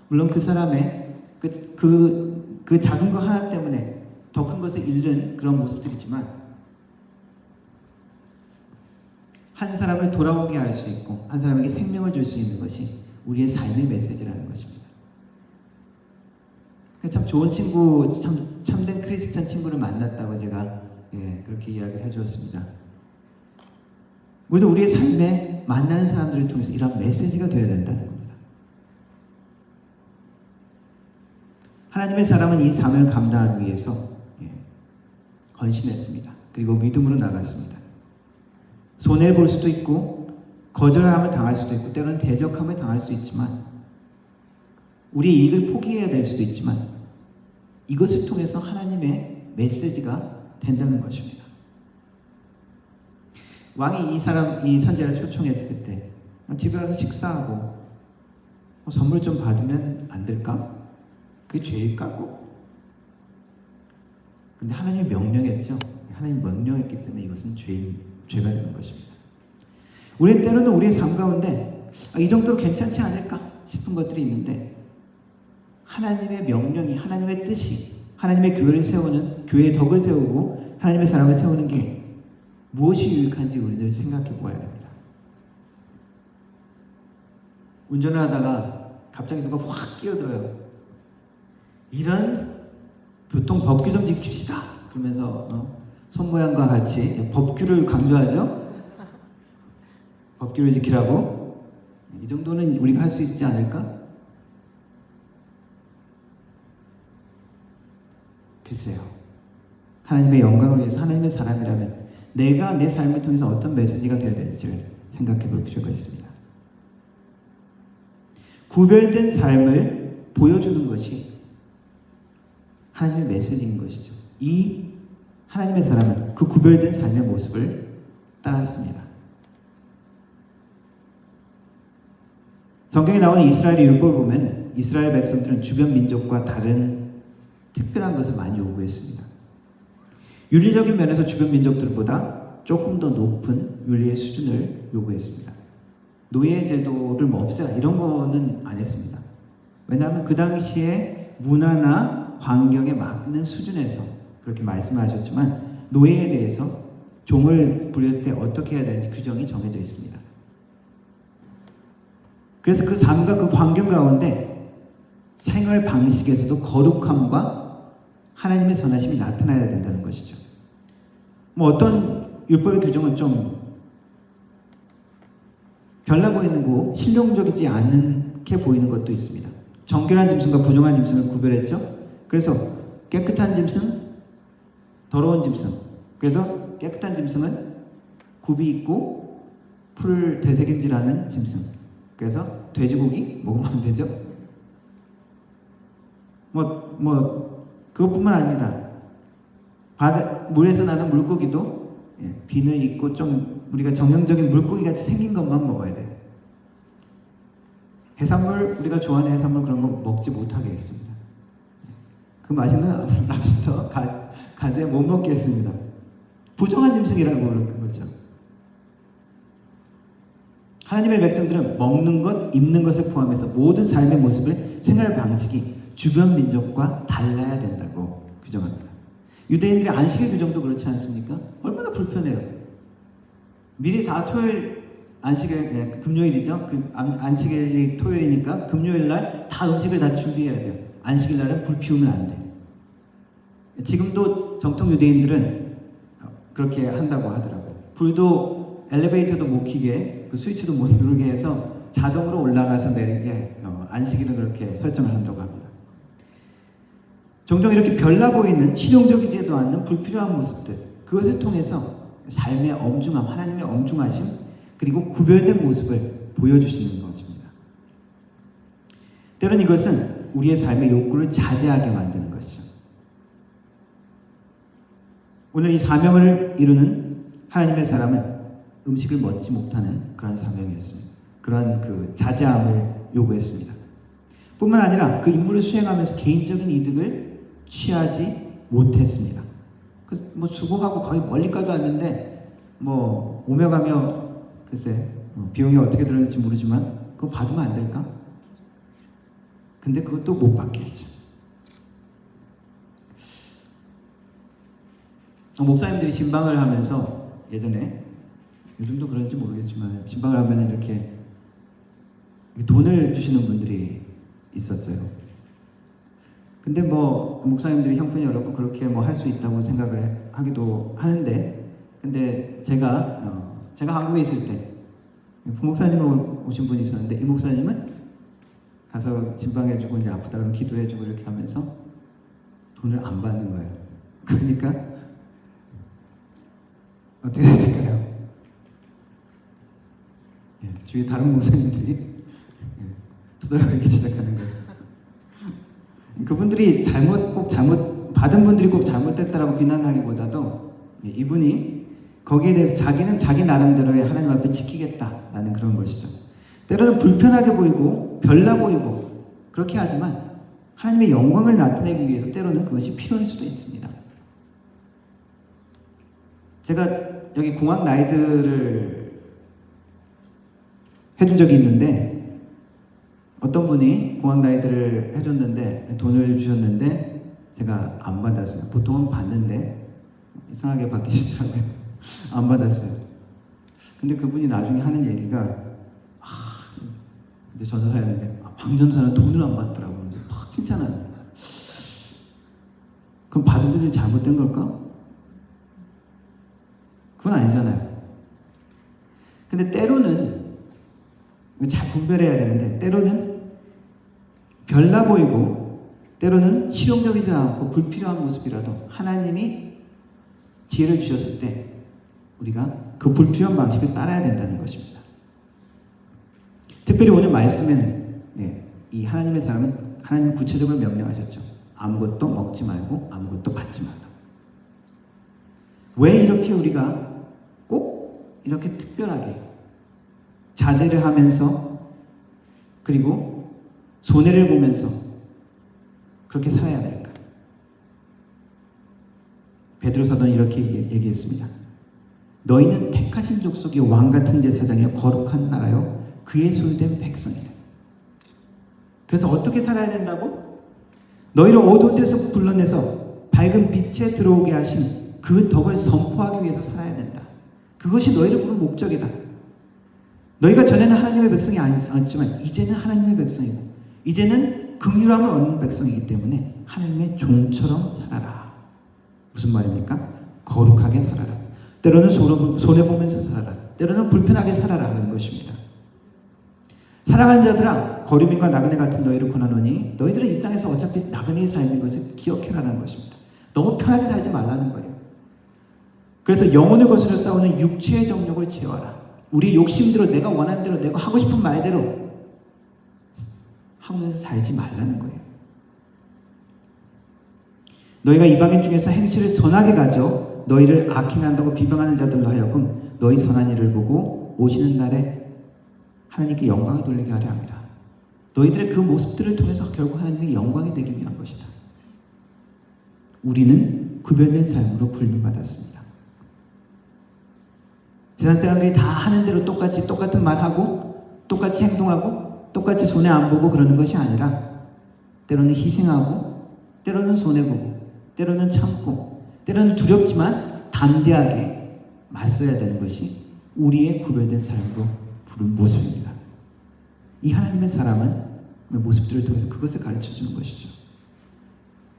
물론 그 사람의 그 작은 거 하나 때문에 더 큰 것을 잃는 그런 모습들이지만, 한 사람을 돌아오게 할 수 있고 한 사람에게 생명을 줄 수 있는 것이 우리의 삶의 메시지라는 것입니다. 참 좋은 친구, 참된 크리스찬 친구를 만났다고 제가 그렇게 이야기를 해주었습니다. 우리도 우리의 삶에 만나는 사람들을 통해서 이런 메시지가 되어야 된다는 겁니다. 하나님의 사람은 이 사명을 감당하기 위해서 헌신했습니다. 그리고 믿음으로 나갔습니다. 손해를 볼 수도 있고 거절함을 당할 수도 있고 때로는 대적함을 당할 수 있지만, 우리의 이익을 포기해야 될 수도 있지만, 이것을 통해서 하나님의 메시지가 된다는 것입니다. 왕이 이 선지자를 초청했을 때 집에 가서 식사하고 선물 좀 받으면 안 될까? 그게 죄일까? 꼭? 근데 하나님이 명령했죠. 하나님이 명령했기 때문에 이것은 죄가 되는 것입니다. 우리 때로는 우리의 삶 가운데 이 정도로 괜찮지 않을까 싶은 것들이 있는데, 하나님의 명령이, 하나님의 뜻이, 하나님의 교회를 세우는, 교회의 덕을 세우고 하나님의 사람을 세우는 게 무엇이 유익한지 우리들 생각해 보아야 됩니다. 운전을 하다가 갑자기 누가 확 끼어들어요. 이런 교통 법규 좀 지킵시다 그러면서 손 모양과 같이 법규를 강조하죠. 법규를 지키라고. 이 정도는 우리가 할 수 있지 않을까? 글쎄요. 하나님의 영광을 위해서, 하나님의 사람이라면 내가 내 삶을 통해서 어떤 메시지가 되어야 될지를 생각해 볼 필요가 있습니다. 구별된 삶을 보여주는 것이 하나님의 메시지인 것이죠. 이 하나님의 사람은 그 구별된 삶의 모습을 따랐습니다. 성경에 나오는 이스라엘의 율법을 보면 이스라엘 백성들은 주변 민족과 다른 특별한 것을 많이 요구했습니다. 윤리적인 면에서 주변 민족들보다 조금 더 높은 윤리의 수준을 요구했습니다. 노예 제도를 없애라 이런 거는 안 했습니다. 왜냐하면 그 당시에 문화나 환경에 맞는 수준에서 그렇게 말씀하셨지만, 노예에 대해서 종을 부릴 때 어떻게 해야 되는지 규정이 정해져 있습니다. 그래서 그 삶과 그 환경 가운데 생활 방식에서도 거룩함과 하나님의 선하심이 나타나야 된다는 것이죠. 어떤 율법의 규정은 좀 별나 보이는 거, 실용적이지 않게 보이는 것도 있습니다. 정결한 짐승과 부정한 짐승을 구별했죠. 그래서 깨끗한 짐승, 더러운 짐승. 그래서 깨끗한 짐승은 굽이 있고 풀을 되새김질하는 짐승. 그래서 돼지고기 먹으면 안 되죠. 그것뿐만 아닙니다. 물에서 나는 물고기도 비늘 있고 좀 우리가 정형적인 물고기 같이 생긴 것만 먹어야 돼. 해산물, 우리가 좋아하는 해산물 그런 거 먹지 못하게 했습니다. 그 맛있는 랍스터, 가재 못 먹게 했습니다. 부정한 짐승이라고 그러는 거죠. 하나님의 백성들은 먹는 것, 입는 것을 포함해서 모든 삶의 모습을, 생활 방식이 주변 민족과 달라야 된다고 규정합니다. 유대인들의 안식일 규정도 그렇지 않습니까? 얼마나 불편해요. 미리 다 토요일 금요일이죠. 안식일이 토요일이니까 금요일 날 다 음식을 다 준비해야 돼요. 안식일 날은 불 피우면 안 돼. 지금도 정통 유대인들은 그렇게 한다고 하더라고요. 불도 엘리베이터도 못 켜게, 그 스위치도 못 누르게 해서 자동으로 올라가서 내리게 안식일은 그렇게 설정을 한다고 합니다. 종종 이렇게 별나 보이는 실용적이지도 않는 불필요한 모습들, 그것을 통해서 삶의 엄중함, 하나님의 엄중하심, 그리고 구별된 모습을 보여주시는 것입니다. 때론 이것은 우리의 삶의 욕구를 자제하게 만드는 것이죠. 오늘 이 사명을 이루는 하나님의 사람은 음식을 먹지 못하는 그런 사명이었습니다. 그런 그 자제함을 요구했습니다. 뿐만 아니라 그 임무를 수행하면서 개인적인 이득을 취하지 못했습니다. 그래서 수고하고 거의 멀리까지 왔는데 오며 가며 글쎄 비용이 어떻게 들었는지 모르지만 그거 받으면 안 될까? 근데 그것도 못 받게 했죠. 목사님들이 진방을 하면서 예전에, 요즘도 그런지 모르겠지만 진방을 하면 이렇게 돈을 주시는 분들이 있었어요. 근데 목사님들이 형편이 어렵고 그렇게 할 수 있다고 생각을 하기도 하는데, 근데 제가 한국에 있을 때 부목사님 오신 분이 있었는데, 이 목사님은 가서 진방해주고 이제 아프다 그러면 기도해주고 이렇게 하면서 돈을 안 받는 거예요. 그러니까 어떻게 해야 될까요? 주위에 다른 목사님들이 두들거리기 시작하는 거예요. 그분들이 받은 분들이 꼭 잘못됐다라고 비난하기보다도 이분이 거기에 대해서 자기는 자기 나름대로의 하나님 앞에 지키겠다라는 그런 것이죠. 때로는 불편하게 보이고 별나 보이고 그렇게 하지만 하나님의 영광을 나타내기 위해서 때로는 그것이 필요할 수도 있습니다. 제가 여기 공학 라이드를 해준 적이 있는데, 어떤 분이 공학 라이드를 해줬는데 돈을 주셨는데 제가 안 받았어요. 보통은 받는데 이상하게 받기시더라고요. 안 받았어요. 근데 그분이 나중에 하는 얘기가 근데 전도사였는데 방전사는 돈을 안 받더라고요. 그래서 팍 칭찬하는. 그럼 받은 분들이 잘못된 걸까? 그건 아니잖아요. 근데 때로는 잘 분별해야 되는데, 때로는 별나 보이고 때로는 실용적이지 않고 불필요한 모습이라도 하나님이 지혜를 주셨을 때 우리가 그 불필요한 방식을 따라야 된다는 것입니다. 특별히 오늘 말씀에는 이 하나님의 사람은 하나님이 구체적으로 명령하셨죠. 아무것도 먹지 말고 아무것도 받지 말라. 왜 이렇게 우리가 꼭 이렇게 특별하게 자제를 하면서 그리고 손해를 보면서 그렇게 살아야 될까? 베드로 사도는 이렇게 얘기했습니다. 너희는 택하신 족속의 왕같은 제사장이요 거룩한 나라요 그의 소유된 백성이다. 그래서 어떻게 살아야 된다고? 너희를 어두운 데서 불러내서 밝은 빛에 들어오게 하신 그 덕을 선포하기 위해서 살아야 된다. 그것이 너희를 부른 목적이다. 너희가 전에는 하나님의 백성이 아니었지만 이제는 하나님의 백성이고 이제는 긍휼함을 얻는 백성이기 때문에 하나님의 종처럼 살아라. 무슨 말입니까? 거룩하게 살아라. 때로는 손해보면서 살아라. 때로는 불편하게 살아라 하는 것입니다. 사랑하는 자들아, 거류민과 나그네 같은 너희를 권하노니 너희들은 이 땅에서 어차피 나그네의 삶인 것을 기억해라는 것입니다. 너무 편하게 살지 말라는 거예요. 그래서 영혼을 거스려 싸우는 육체의 정욕을 제어하라. 우리 욕심대로 내가 원하는 대로 내가 하고 싶은 말대로 하면서 살지 말라는 거예요. 너희가 이방인 중에서 행실을 선하게 가져 너희를 악행 한다고 비방하는 자들로 하여금 너희 선한 일을 보고 오시는 날에 하나님께 영광을 돌리게 하려 합니다. 너희들의 그 모습들을 통해서 결국 하나님의 영광이 되기 위한 것이다. 우리는 구별된 삶으로 불림받았습니다. 세상 사람들이 다 하는 대로 똑같은 말하고 똑같이 행동하고 똑같이 손해 안 보고 그러는 것이 아니라 때로는 희생하고 때로는 손해보고 때로는 참고 때로는 두렵지만 담대하게 맞서야 되는 것이 우리의 구별된 삶으로 부른 모습입니다. 이 하나님의 사람은 모습들을 통해서 그것을 가르쳐주는 것이죠.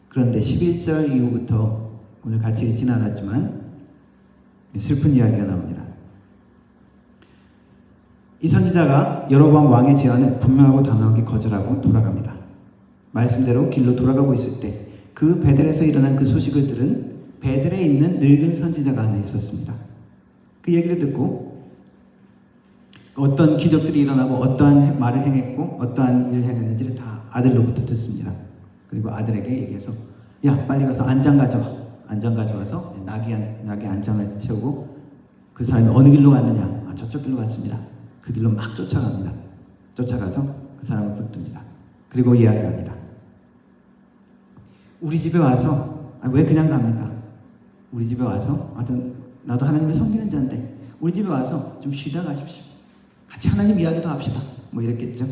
그런데 11절 이후부터 오늘 같이 읽지는 않았지만 슬픈 이야기가 나옵니다. 이 선지자가 여로보암 왕의 제안을 분명하고 단호하게 거절하고 돌아갑니다. 말씀대로 길로 돌아가고 있을 때 그 베델에서 일어난 그 소식을 들은 베델에 있는 늙은 선지자가 하나 있었습니다. 그 얘기를 듣고 어떤 기적들이 일어나고 어떠한 말을 행했고 어떠한 일을 행했는지를 다 아들로부터 듣습니다. 그리고 아들에게 얘기해서 야 빨리 가서 안장 가져와. 안장 가져와서 나귀 안장을 채우고 그 사람이 어느 길로 갔느냐. 저쪽 길로 갔습니다. 그 길로 막 쫓아갑니다. 쫓아가서 그 사람을 붙듭니다. 그리고 이야기합니다. 우리 집에 와서 왜 그냥 갑니까? 우리 집에 와서 나도 하나님을 섬기는 자인데 우리 집에 와서 좀 쉬다 가십시오. 같이 하나님 이야기도 합시다. 뭐 이랬겠죠.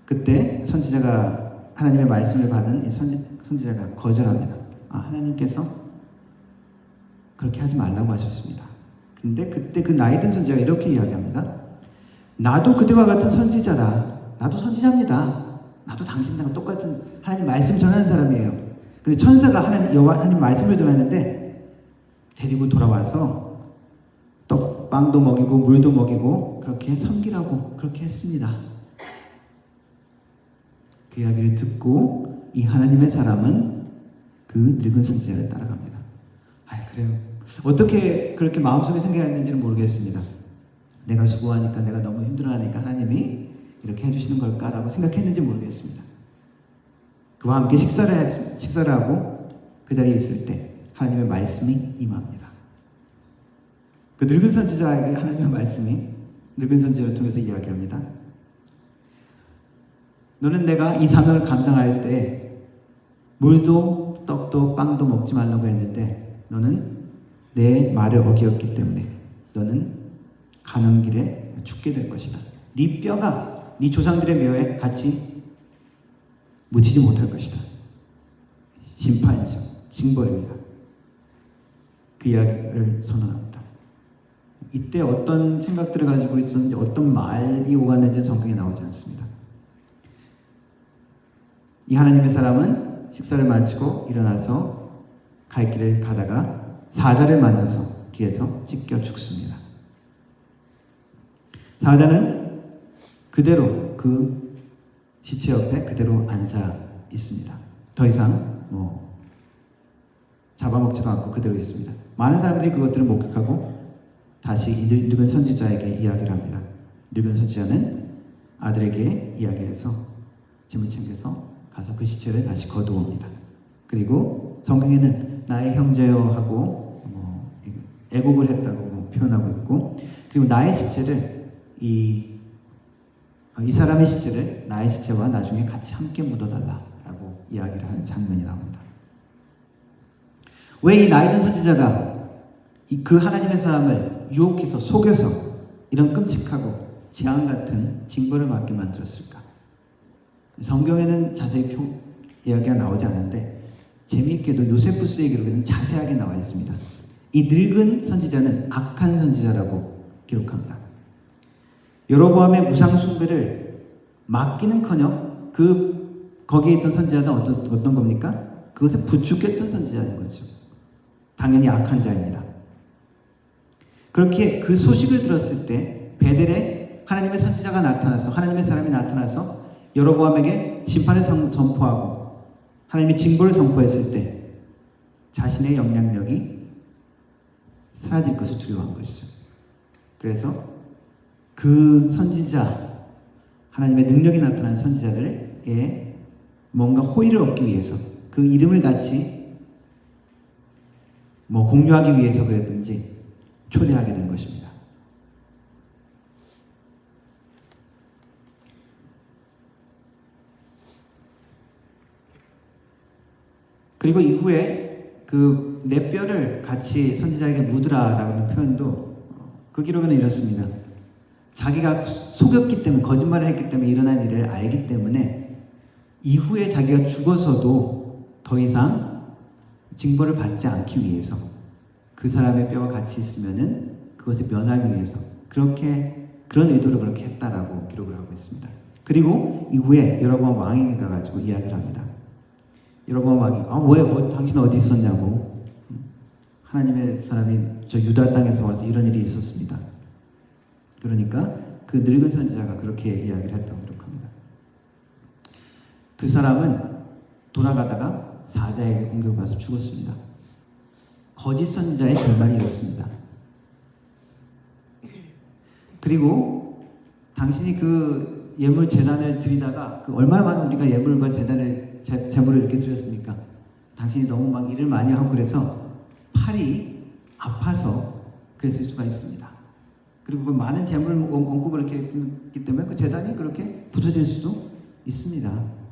그때 선지자가 하나님의 말씀을 받은 이 선지자가 거절합니다. 하나님께서 그렇게 하지 말라고 하셨습니다. 근데 그때 그 나이 든 선지자가 이렇게 이야기합니다. 나도 그대와 같은 선지자다. 나도 선지자입니다. 나도 당신과 똑같은 하나님 말씀 전하는 사람이에요. 근데 천사가 하나님 말씀을 전하는데 데리고 돌아와서 빵도 먹이고 물도 먹이고 그렇게 섬기라고 그렇게 했습니다. 그 이야기를 듣고 이 하나님의 사람은 그 늙은 선지자를 따라갑니다. 그래요. 어떻게 그렇게 마음속에 생각했는지는 모르겠습니다. 내가 수고하니까 내가 너무 힘들어하니까 하나님이 이렇게 해주시는 걸까라고 생각했는지 모르겠습니다. 그와 함께 식사를 하고 그 자리에 있을 때 하나님의 말씀이 임합니다. 그 늙은 선지자에게 하나님의 말씀이 늙은 선지자를 통해서 이야기합니다. 너는 내가 이 사명을 감당할 때 물도 떡도 빵도 먹지 말라고 했는데 너는 내 말을 어기었기 때문에 너는 가는 길에 죽게 될 것이다. 네 뼈가 네 조상들의 묘에 같이 묻히지 못할 것이다. 심판이죠. 징벌입니다. 그 이야기를 선언합니다. 이때 어떤 생각들을 가지고 있었는지 어떤 말이 오갔는지 성경에 나오지 않습니다. 이 하나님의 사람은 식사를 마치고 일어나서 갈 길을 가다가 사자를 만나서 길에서 찢겨 죽습니다. 사자는 그대로 그 시체 옆에 그대로 앉아 있습니다. 더 이상 잡아먹지도 않고 그대로 있습니다. 많은 사람들이 그것들을 목격하고 다시 이 늙은 선지자에게 이야기를 합니다. 늙은 선지자는 아들에게 이야기를 해서 짐을 챙겨서 가서 그 시체를 다시 거두옵니다. 그리고 성경에는 나의 형제여 하고 애곡을 했다고 표현하고 있고, 그리고 나의 시체를 이 사람의 시체를 나의 시체와 나중에 같이 함께 묻어달라라고 이야기를 하는 장면이 나옵니다. 왜 이 나이든 선지자가 그 하나님의 사람을 유혹해서 속여서 이런 끔찍하고 재앙 같은 징벌을 받게 만들었을까? 성경에는 자세히 이야기가 나오지 않는데 재미있게도 요세푸스의 기록에는 자세하게 나와 있습니다. 이 늙은 선지자는 악한 선지자라고 기록합니다. 여로보암의 우상 숭배를 막기는커녕 거기에 있던 선지자는 어떤 겁니까? 그것을 부추겼던 선지자인 거죠. 당연히 악한 자입니다. 그렇게 그 소식을 들었을 때 베델에 하나님의 선지자가 나타나서 하나님의 사람이 나타나서 여로보암에게 심판을 선포하고 하나님의 징벌을 선포했을 때 자신의 영향력이 사라질 것을 두려워한 것이죠. 그래서 그 선지자, 하나님의 능력이 나타난 선지자를 뭔가 호의를 얻기 위해서 그 이름을 같이 뭐 공유하기 위해서 그랬든지 초대하게 된 것입니다. 그리고 이후에 그 내 뼈를 같이 선지자에게 묻으라라고 하는 표현도 그 기록에는 이렇습니다. 자기가 속였기 때문에, 거짓말을 했기 때문에 일어난 일을 알기 때문에 이후에 자기가 죽어서도 더 이상 징벌을 받지 않기 위해서 그 사람의 뼈가 같이 있으면은 그것을 면하기 위해서 그런 의도로 그렇게 했다라고 기록을 하고 있습니다. 그리고 이후에 여로보암 왕에게 가가지고 이야기를 합니다. 여로보암 왕이 왜 당신 어디 있었냐고. 하나님의 사람이 저 유다 땅에서 와서 이런 일이 있었습니다. 그러니까 그 늙은 선지자가 그렇게 이야기를 했다고 기록합니다. 그 사람은 돌아가다가 사자에게 공격받아서 죽었습니다. 거짓 선지자의 결말이 이렇습니다. 그리고 당신이 그 예물 제단을 드리다가 그 얼마나 많은 우리가 예물과 제물을 이렇게 드렸습니까? 당신이 너무 막 일을 많이 하고 그래서 팔이 아파서 그랬을 수가 있습니다. 그리고 그 많은 재물을 얹고 그렇게 했기 때문에 그 제단이 그렇게 부서질 수도 있습니다.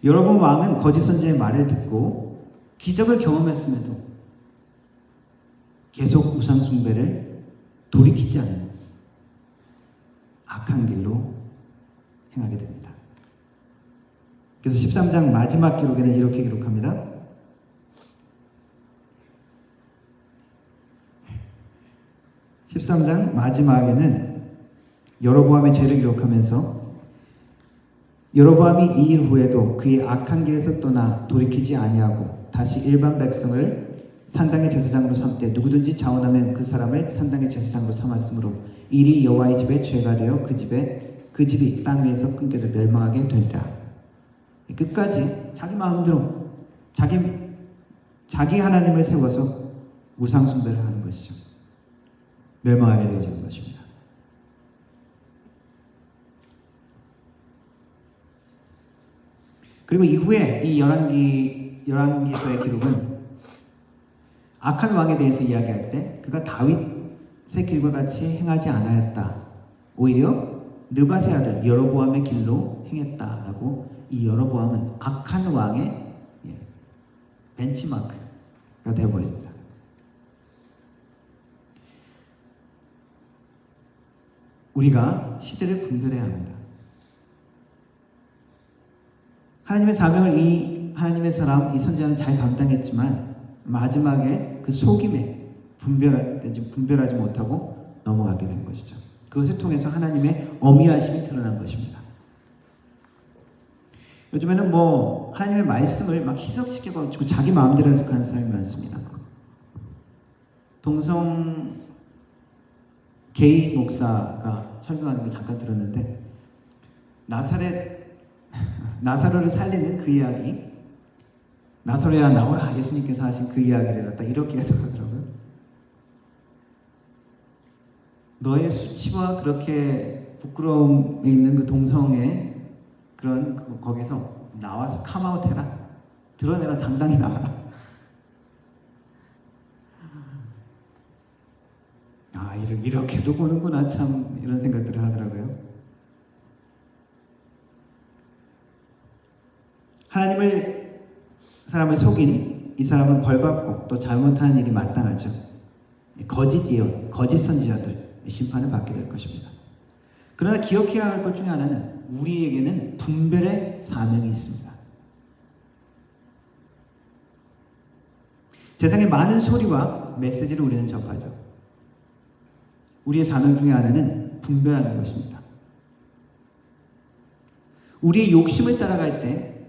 여로보암 왕은 거짓 선지자의 말을 듣고 기적을 경험했음에도 계속 우상 숭배를 돌이키지 않는 악한 길로 행하게 됩니다. 그래서 13장 마지막 기록에는 이렇게 기록합니다. 13장 마지막에는 여로보암의 죄를 기록하면서 여로보암이 이 일 후에도 그의 악한 길에서 떠나 돌이키지 아니하고 다시 일반 백성을 산당의 제사장으로 삼되 누구든지 자원하면 그 사람을 산당의 제사장으로 삼았으므로 일이 여호와의 집에 죄가 되어 그 집이 땅 위에서 끊겨져 멸망하게 되리라. 끝까지 자기 마음대로 자기 하나님을 세워서 우상 숭배를 하는 것이죠. 멸망하게 되어지는 것입니다. 그리고 이후에 이 열왕기서의 기록은 악한 왕에 대해서 이야기할 때 그가 다윗의 길과 같이 행하지 않았다. 오히려 느밧의 아들 여로보암의 길로 행했다라고 이 여로보암은 악한 왕의 벤치마크가 되어버립니다. 우리가 시대를 분별해야 합니다. 하나님의 사명을 하나님의 사람, 이 선지자는 잘 감당했지만 마지막에 그 속임에 분별하지 못하고 넘어가게 된 것이죠. 그것을 통해서 하나님의 어미하심이 드러난 것입니다. 요즘에는 하나님의 말씀을 막 희석시켜가지고 자기 마음대로 해석하는 사람이 많습니다. 동성 게이 목사가 설교하는 걸 잠깐 들었는데 나사로를 살리는 그 이야기, 나사로야 나오라 예수님께서 하신 그 이야기를 갖다 이렇게 해석하더라고요. 너의 수치와 그렇게 부끄러움에 있는 그 동성의 거기서 나와서 컴아웃 해라. 드러내라. 당당히 나와라. 이렇게도 보는구나 참 이런 생각들을 하더라고요. 사람을 속인 이 사람은 벌받고 또 잘못한 일이 마땅하죠. 거짓 예언, 거짓 선지자들 심판을 받게 될 것입니다. 그러나 기억해야 할 것 중에 하나는 우리에게는 분별의 사명이 있습니다. 세상의 많은 소리와 메시지를 우리는 접하죠. 우리의 사명 중에 하나는 분별하는 것입니다. 우리의 욕심을 따라갈 때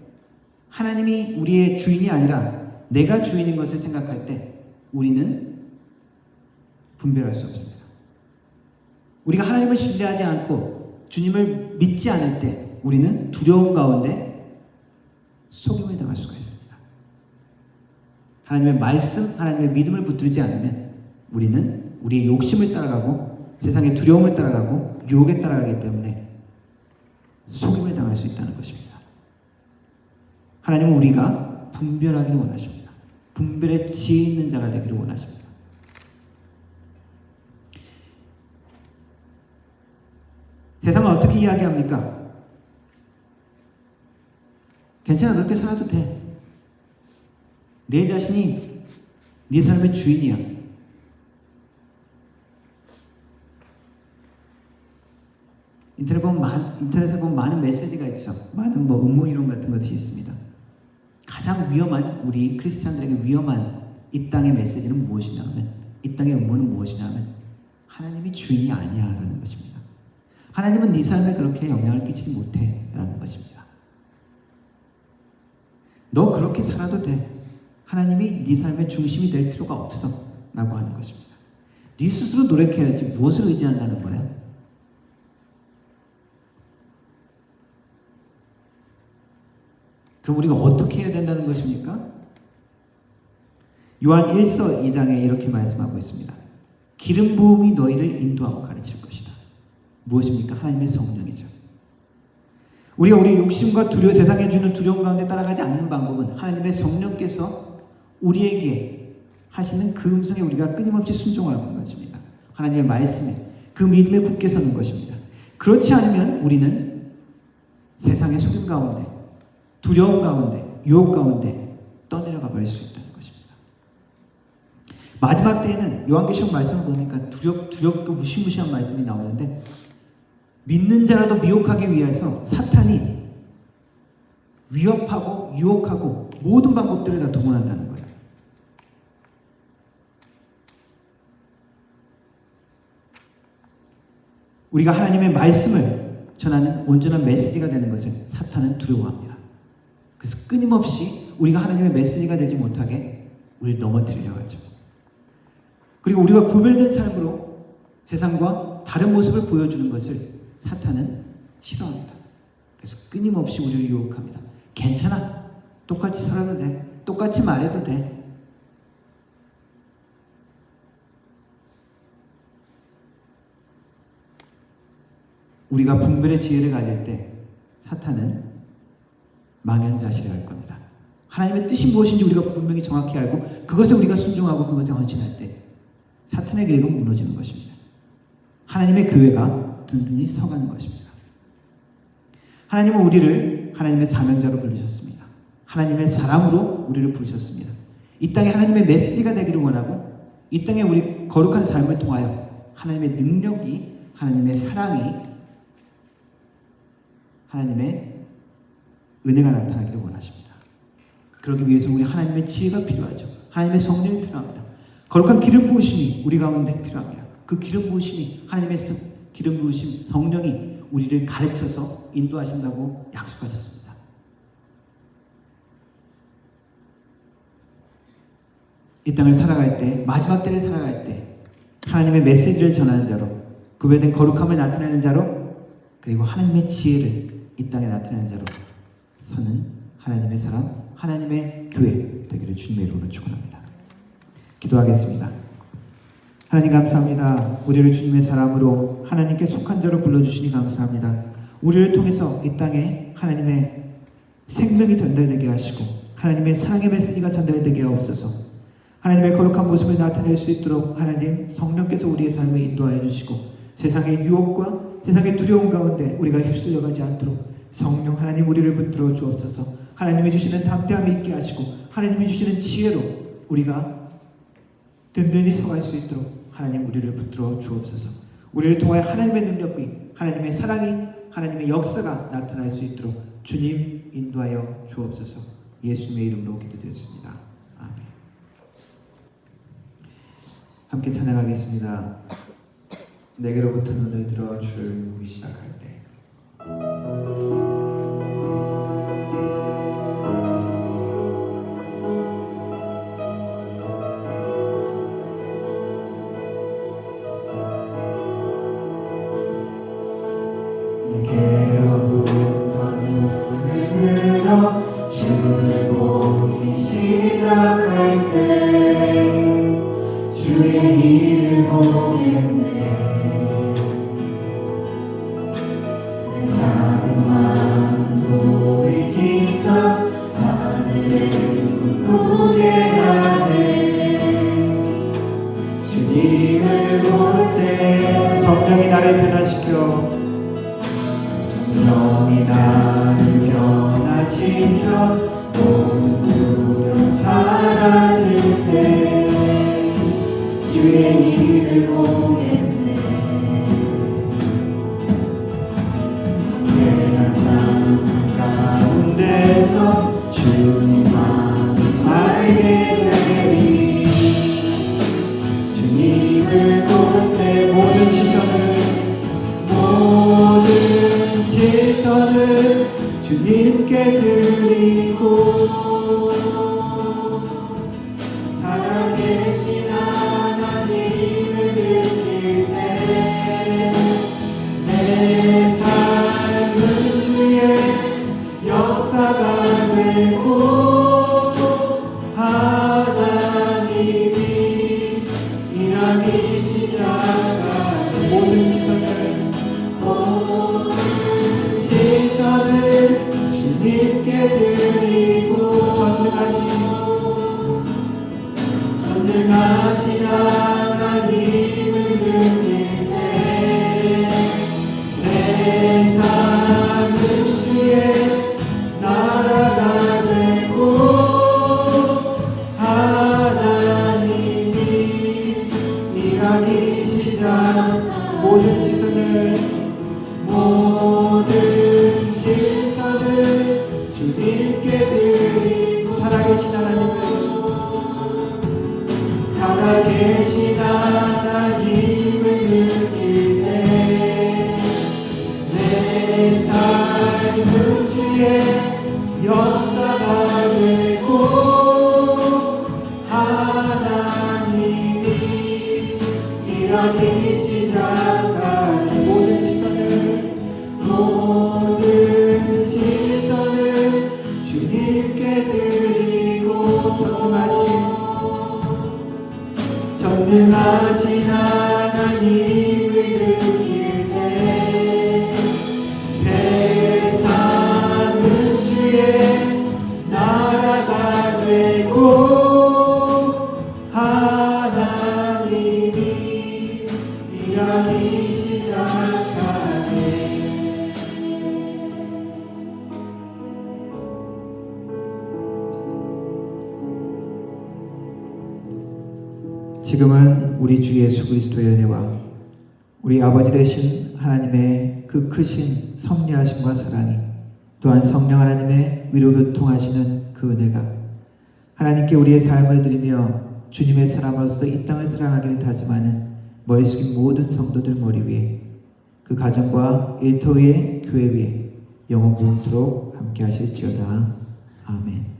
하나님이 우리의 주인이 아니라 내가 주인인 것을 생각할 때 우리는 분별할 수 없습니다. 우리가 하나님을 신뢰하지 않고 주님을 믿지 않을 때 우리는 두려움 가운데 속임을 당할 수가 있습니다. 하나님의 말씀, 하나님의 믿음을 붙들지 않으면 우리는 우리의 욕심을 따라가고 세상의 두려움을 따라가고 유혹에 따라가기 때문에 속임을 당할 수 있다는 것입니다. 하나님은 우리가 분별하기를 원하십니다. 분별에 지혜 있는 자가 되기를 원하십니다. 세상은 어떻게 이야기합니까? 괜찮아, 그렇게 살아도 돼. 내 자신이 네 삶의 주인이야. 인터넷에 보면 많은 메시지가 있죠. 많은 음모 이론 같은 것이 있습니다. 가장 위험한, 우리 크리스찬들에게 위험한 이 땅의 메시지는 무엇이냐면, 이 땅의 음모는 무엇이냐면 하나님이 주인이 아니야라는 것입니다. 하나님은 네 삶에 그렇게 영향을 끼치지 못해라는 것입니다. 너 그렇게 살아도 돼. 하나님이 네 삶의 중심이 될 필요가 없어 라고 하는 것입니다. 네 스스로 노력해야지 무엇을 의지한다는 거야? 그럼 우리가 어떻게 해야 된다는 것입니까? 요한 1서 2장에 이렇게 말씀하고 있습니다. 기름 부음이 너희를 인도하고 가르칠 것이다. 무엇입니까? 하나님의 성령이죠. 우리가 우리 욕심과 세상에 주는 두려움 가운데 따라가지 않는 방법은 하나님의 성령께서 우리에게 하시는 그 음성에 우리가 끊임없이 순종하는 것입니다. 하나님의 말씀에, 그 믿음에 굳게 서는 것입니다. 그렇지 않으면 우리는 세상의 속임 가운데, 두려움 가운데, 유혹 가운데 떠내려가 버릴 수 있다는 것입니다. 마지막 때에는 요한계시록 말씀을 보니까 두렵고 무시무시한 말씀이 나오는데, 믿는 자라도 미혹하기 위해서 사탄이 위협하고 유혹하고 모든 방법들을 다 동원한다는 거예요. 우리가 하나님의 말씀을 전하는 온전한 메시지가 되는 것을 사탄은 두려워합니다. 그래서 끊임없이 우리가 하나님의 메시지가 되지 못하게 우리를 넘어뜨리려 하죠. 그리고 우리가 구별된 삶으로 세상과 다른 모습을 보여주는 것을 사탄은 싫어합니다. 그래서 끊임없이 우리를 유혹합니다. 괜찮아. 똑같이 살아도 돼. 똑같이 말해도 돼. 우리가 분별의 지혜를 가질 때 사탄은 망연자실해 할 겁니다. 하나님의 뜻이 무엇인지 우리가 분명히 정확히 알고 그것에 우리가 순종하고 그것에 헌신할 때 사탄의 계획은 무너지는 것입니다. 하나님의 교회가 든든히 서가는 것입니다. 하나님은 우리를 하나님의 사명자로 부르셨습니다. 하나님의 사람으로 우리를 부르셨습니다. 이 땅에 하나님의 메시지가 되기를 원하고 이 땅에 우리 거룩한 삶을 통하여 하나님의 능력이, 하나님의 사랑이, 하나님의 은혜가 나타나기를 원하십니다. 그러기 위해서 우리 하나님의 지혜가 필요하죠. 하나님의 성령이 필요합니다. 거룩한 기름 부으심이 우리 가운데 필요합니다. 그 기름 부으심이, 하나님의 기름 부으심, 성령이 우리를 가르쳐서 인도하신다고 약속하셨습니다. 이 땅을 살아갈 때, 마지막 때를 살아갈 때 하나님의 메시지를 전하는 자로, 그 외된 거룩함을 나타내는 자로, 그리고 하나님의 지혜를 이 땅에 나타내는 자로 서는 하나님의 사람, 하나님의 교회 되기를 주님의 이름으로 축원합니다. 기도하겠습니다. 하나님 감사합니다. 우리를 주님의 사람으로 하나님께 속한 자로 불러주시니 감사합니다. 우리를 통해서 이 땅에 하나님의 생명이 전달되게 하시고 하나님의 사랑의 메시지가 전달되게 하옵소서. 하나님의 거룩한 모습을 나타낼 수 있도록 하나님 성령께서 우리의 삶을 인도하여 주시고 세상의 유혹과 세상의 두려움 가운데 우리가 휩쓸려가지 않도록 성령 하나님 우리를 붙들어 주옵소서. 하나님이 주시는 담대함이 있게 하시고 하나님이 주시는 지혜로 우리가 든든히 서갈 수 있도록 하나님 우리를 붙들어 주옵소서. 우리를 통하여 하나님의 능력이, 하나님의 사랑이, 하나님의 역사가 나타날 수 있도록 주님 인도하여 주옵소서. 예수님의 이름으로 기도드렸습니다. 아멘. 함께 찬양하겠습니다. 내게로부터 눈을 들어 주를 보기 시작할 때 내게로부터 눈을 들어 주를 보기 시작할 때 주의 일을 보겠네. 내 작은 마음 주님을 볼 때 성령이 나를 변화시켜 성령이 나를 변화시켜 모든 두려움 사라질 때 주의 일을 보겠네. 깨어난 맘 가운데서 주님만 알게 되리. 주님을 볼 때 모든 시선을 주님께 드리고 살아계신 하나님을 느낄 때 내 삶은 주의 역사가 되고 하나님이 일하기 시작하는 모든 시선을 주님께 드리고 전능하신 하나님을 느낄 때 세상은 주의 나라가 되고 하나님이 일하기 시작 모든 시선을 주님께 드리고 살아계신 하나님을 느낄 때 내 삶은 주의 역사가 되고 하나님이 일하기 시작하는 모든 시선을 주님께 드리고 전능하신 하나님을 느낄 때 세상은 주의 나라가 되고 하나님이 일하기 시작하네. 지금은 우리 주 예수 그리스도의 은혜와 우리 아버지 되신 하나님의 그 크신 섭리하심과 사랑이 또한 성령 하나님의 위로 교통하시는 그 은혜가 하나님께 우리의 삶을 드리며 주님의 사람으로서 이 땅을 사랑하기를 다짐하는 머리 숙인 모든 성도들 머리 위에 그 가정과 일터 위에 교회 위에 영원 무궁토록 함께 하실지어다. 아멘.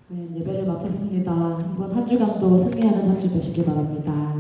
네, 예배를 마쳤습니다. 이번 한 주간도 승리하는 한 주 되시기 바랍니다.